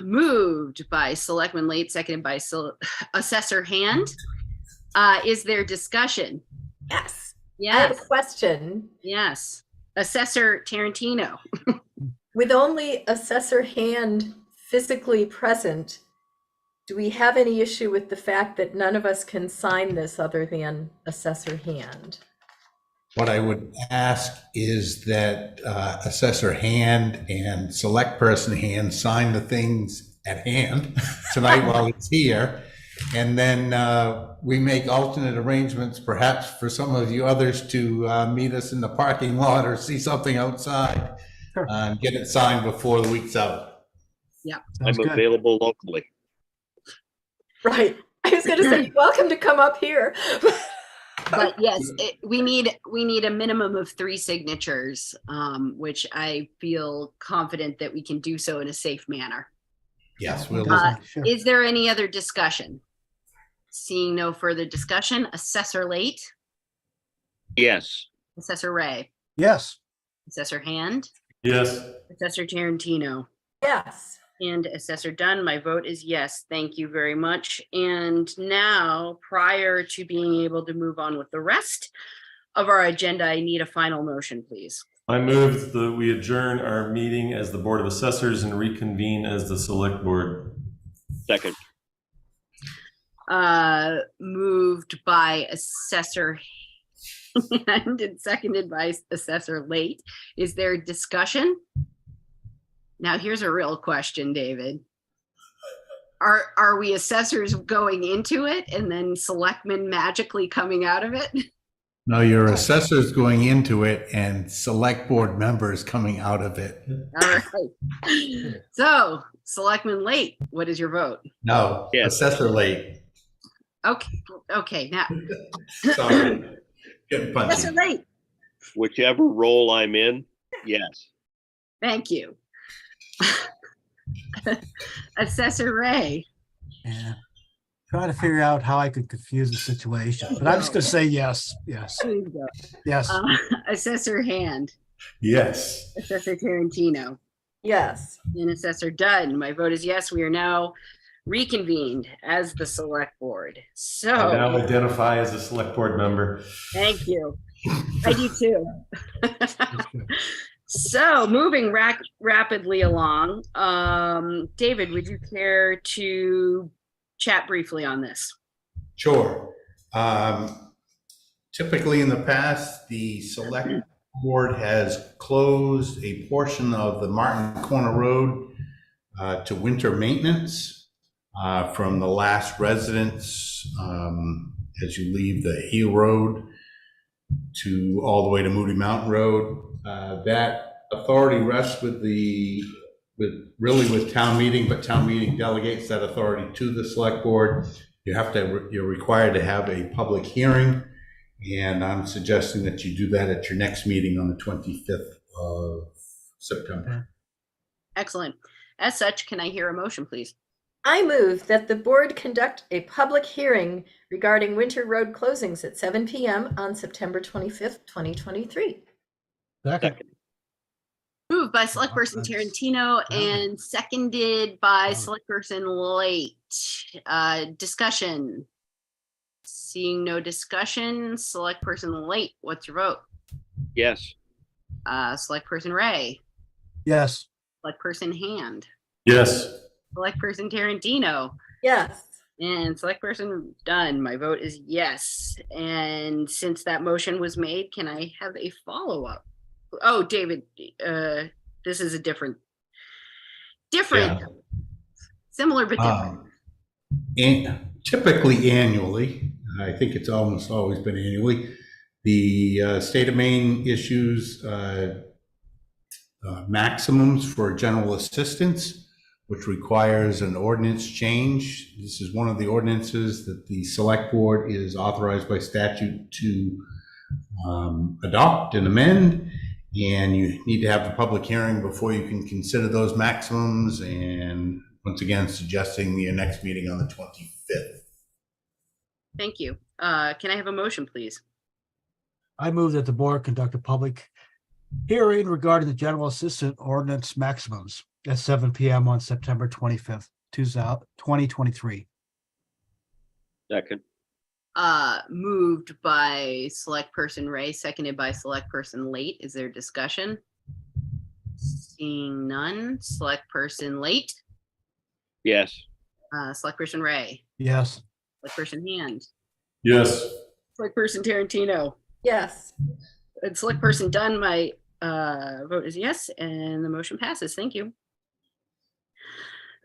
Moved by Selectman Late, seconded by Assessor Hand. Is there discussion? Yes. I have a Yes, question. yes. Assessor Tarantino. With only Assessor Hand physically present, do we have any issue with the fact that none of us can sign this other than Assessor Hand? What I would ask is that Assessor Hand and Select Person Hand sign the things at hand tonight while it's here. And then we make alternate arrangements, perhaps for some of you others to meet us in the parking lot or see something outside. Sure. Get it signed before the week's out. I'm Sounds good. available locally. Right. I was going to say, you're welcome to come up here. But yes, we need a minimum of 3 signatures, which I feel confident that we can do so in a safe manner. Yes, we'll. Sure. Is there any other discussion? Seeing no further discussion, Assessor Late, Yes. Assessor Ray, Yes. Assessor Hand, Yes. Assessor Tarantino, Yes. and Assessor Dunn. My vote is yes. Thank you very much. And now, prior to being able to move on with the rest of our agenda, I need a final motion, please. I move that we adjourn our meeting as the Board of Assessors and reconvene as the Select Board. Second. Moved by Assessor Hand and seconded by Assessor Late. Is there discussion? Now, here's a real question, David. Are we assessors going into it and then selectmen magically coming out of it? No, your assessor's going into it and select board members coming out of it. All right. So, Selectman Late, what is your vote? No, Yes. assessor late. Okay, now, Sorry. Getting Assessor punchy. Late, Whichever role I'm in, yes. thank you. Assessor Ray, Yeah. trying to figure out how I could confuse the situation, but I'm just gonna say yes, yes, There you go. yes. Assessor Hand, Yes. Assessor Tarantino, Yes. and Assessor Dunn. My vote is yes. We are now reconvened as the select board. I So, now identify as a select board member. thank you. I do too. That's good. So, moving rapidly along, David, would you care to chat briefly on this? Sure. Typically in the past, the select board has closed a portion of the Martin Corner Road to winter maintenance from the last residence as you leave the Heel Road to all the way to Moody Mountain Road. That authority rests with town meeting, but town meeting delegates that authority to the select board. You're required to have a public hearing, and I'm suggesting that you do that at your next meeting on the 25th of September. Excellent. As such, can I hear a motion, please? I move that the board conduct a public hearing regarding winter road closings at 7 p.m. on September 25th, 2023. Second, Moved by Select Person Tarantino and seconded by Select Person Late. Discussion. Seeing no discussion, Select Person Late, what's your vote? Yes. Select Person Ray, yes. Select Person Hand, Yes. Select Person Tarantino, Yes. and Select Person Dunn. My vote is yes. And since that motion was made, can I have a follow-up? Oh, David, this is a different, similar but different. And typically annually, I think it's almost always been annually, the state of Maine issues maximums for general assistance, which requires an ordinance change. This is one of the ordinances that the select board is authorized by statute to adopt and amend. And you need to have a public hearing before you can consider those maximums. And once again, suggesting your next meeting on the 25th. Thank you. Can I have a motion, please? I move that the board conduct a public hearing regarding the general assistant ordinance maximums at 7 p.m. on September 25th, 2023. Second. Moved by Select Person Ray, seconded by Select Person Late. Is there discussion? Seeing none. Select Person Late, Yes. Select Person Ray, Yes, Select Person Hand, Yes. Select Person Tarantino, Yes. and Select Person Dunn. My vote is yes, and the motion passes. Thank you.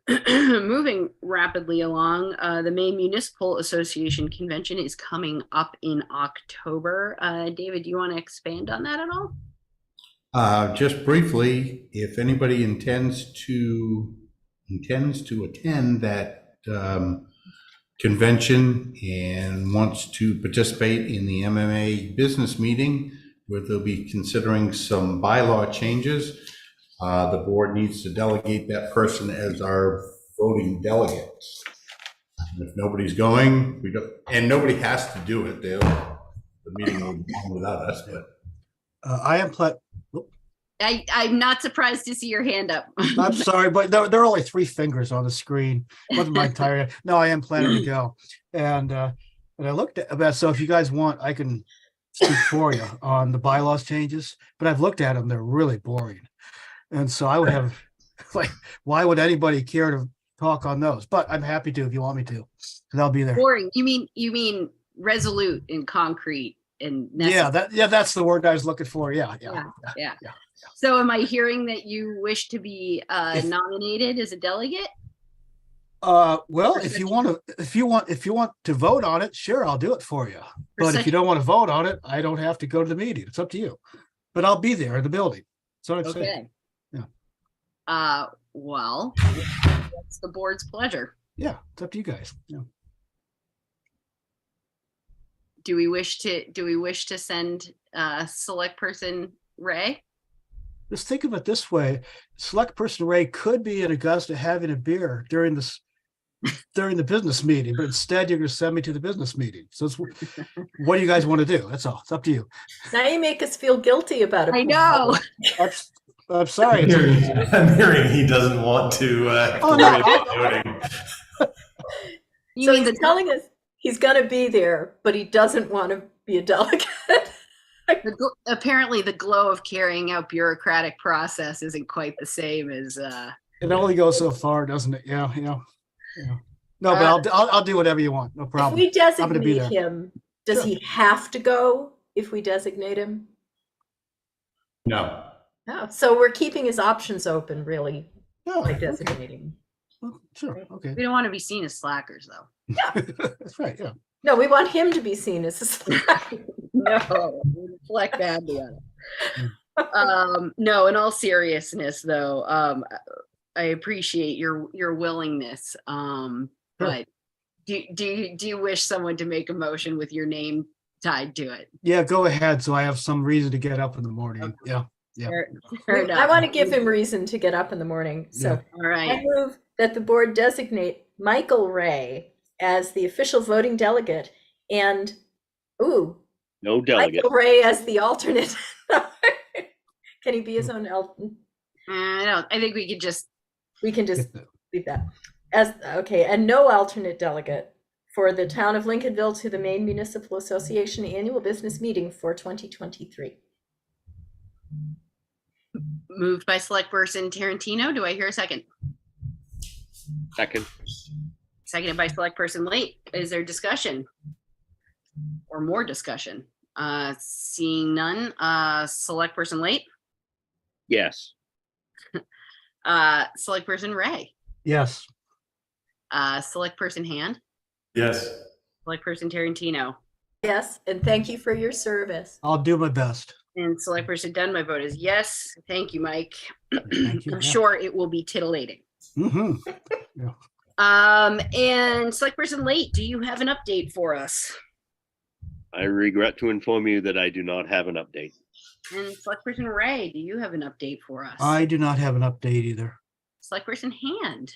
Moving rapidly along, the Maine Municipal Association Convention is coming up in October. David, do you want to expand on that at all? Just briefly, if anybody intends to attend that convention and wants to participate in the MMA business meeting, where they'll be considering some bylaw changes, the board needs to delegate that person as our voting delegate. And if nobody's going, we don't, and nobody has to do it. The meeting will be on without us, but. I am I'm not surprised to see your hand up. I'm sorry, but there are only 3 fingers on the screen. Wasn't my entire. No, I am planning to go, and I looked at that. So if you guys want, I can speak for you on the bylaws changes. But I've looked at them; they're really boring, and so I would have like, why would anybody care to talk on those? But I'm happy to if you want me to, because I'll be there. Boring. You mean resolute and concrete and Yeah, necessary. that's the word I was looking for. Yeah. So am I hearing that you wish to be nominated as a delegate? Well, if you want to vote on it, sure, I'll do it for you. But if you don't want to vote on it, I don't have to go to the meeting. It's up to you. But I'll be there in the building. That's what I'm saying. Okay. Yeah. Well, it's the board's pleasure. Yeah, it's up to you guys. Yeah. Do we wish to send Select Person Ray? Just think of it this way: Select Person Ray could be in Augusta having a beer during this during the business meeting, but instead you're going to send me to the business meeting. So it's, what do you guys want to do? That's all. It's up to you. Now you make us feel guilty about it. I know. I'm sorry. I'm hearing he doesn't want to Oh, no, worry about voting. You So mean he's the, telling us he's going to be there, but he doesn't want to be a delegate. apparently the glow of carrying out bureaucratic process isn't quite the same as It only goes so far, doesn't it? Yeah. No, but I'll do whatever you want. No If problem. we I'm gonna be designate there. him, does Sure. he have to go if we designate him? No. No. So we're keeping his options open, really, Oh, by okay. designating. Well, sure. Okay. we don't want to be seen as slackers though. That's right. Yeah. No, we want him to be seen as a slacker. No, we reflect badly on it. No, in all seriousness though, I appreciate your willingness. But do you wish someone to make a motion with your name tied to it? Yeah. Go ahead. So I have some reason to get up in the morning. Yeah. Yeah. Fair I enough. want to give him reason to get up in the morning. So Yeah. All right. I move that the board designate Michael Ray as the official voting delegate and, No delegate. Michael Ray as the alternate. Can he be his own alternate? I think we could just We can just leave that. Okay, and no alternate delegate for the town of Lincolnville to the Maine Municipal Association Annual Business Meeting for 2023. moved by select person Tarantino. Do I hear a second? Second. Seconded by select person Late. Is there discussion? Or more discussion? Seeing none, select person Late, Yes. select person Ray, Yes. select person Hand, Yes. select person Tarantino, Yes, and thank you for your service. I'll do my best. and select person Dunn. My vote is yes. Thank you, Mike. Thank you. I'm Yeah. sure it will be titillating. Mhm. And select person Late, do you have an update for us? I regret to inform you that I do not have an update. And select person Ray, do you have an update for us? I do not have an update either. Select person Hand.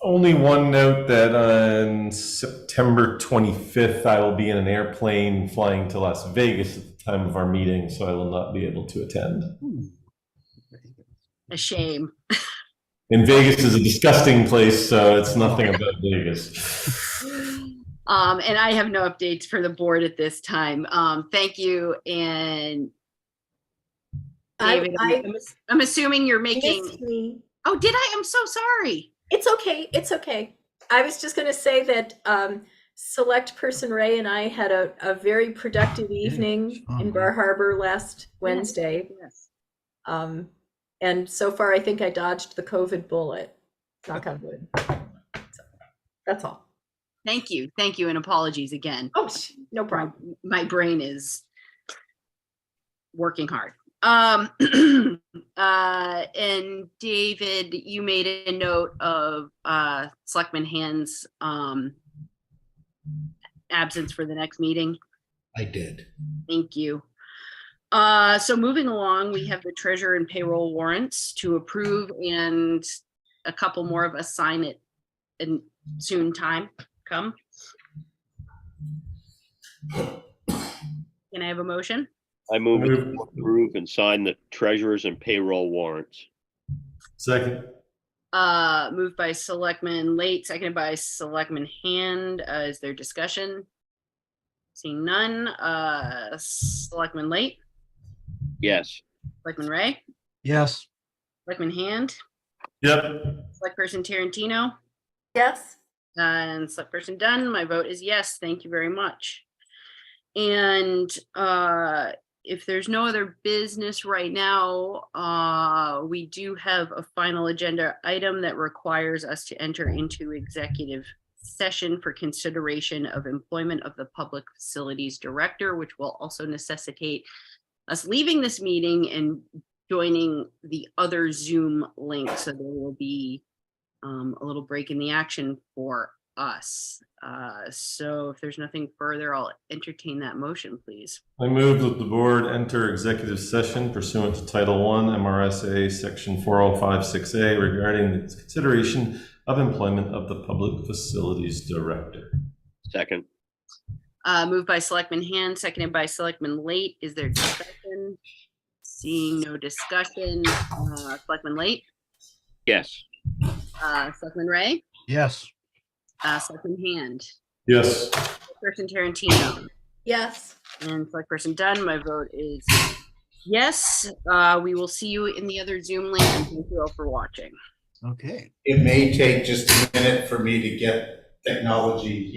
Only one note that on September 25th, I will be in an airplane flying to Las Vegas at the time of our meeting, so I will not be able to attend. A shame. And Vegas is a disgusting place, so it's nothing about Vegas. And I have no updates for the board at this time. Thank you. And David, I'm assuming you're making. Missed me. Oh, did I? I'm so sorry. It's okay. It's okay. I was just going to say that select person Ray and I had a very productive evening in Bar Harbor last Wednesday. Yes. And so far, I think I dodged the COVID bullet. Knock on wood. So, that's all. Thank you. Thank you. And apologies again. Oh, no problem. My brain is working hard. And David, you made a note of Selectman Hand's absence for the next meeting. I did. Thank you. So moving along, we have the treasurer and payroll warrants to approve, and a couple more of us sign it in soon time come. Can I have a motion? I move it to approve and sign the treasurers and payroll warrants. Second. Moved by Selectman Late, seconded by Selectman Hand. Is there discussion? Seeing none. Selectman Late, Yes. Selectman Ray, Yes. Selectman Hand, Yep. Select Person Tarantino, Yes. and Select Person Dunn. My vote is yes. Thank you very much. And if there's no other business right now, we do have a final agenda item that requires us to enter into executive session for consideration of employment of the Public Facilities Director, which will also necessitate us leaving this meeting and joining the other Zoom link. So there will be a little break in the action for us. So if there's nothing further, I'll entertain that motion, please. I move that the board enter executive session pursuant to Title I MRSA Section 4056A regarding the consideration of employment of the Public Facilities Director. Second. Moved by Selectman Hand, seconded by Selectman Late. Is there discussion? Seeing no discussion, Selectman Late, Yes. Selectman Ray, Yes. Selectman Hand, Yes. Person Tarantino, Yes. and Selectperson Dunn. My vote is yes. We will see you in the other Zoom link, and thank you all for watching. Okay. It may take just a minute for me to get technology,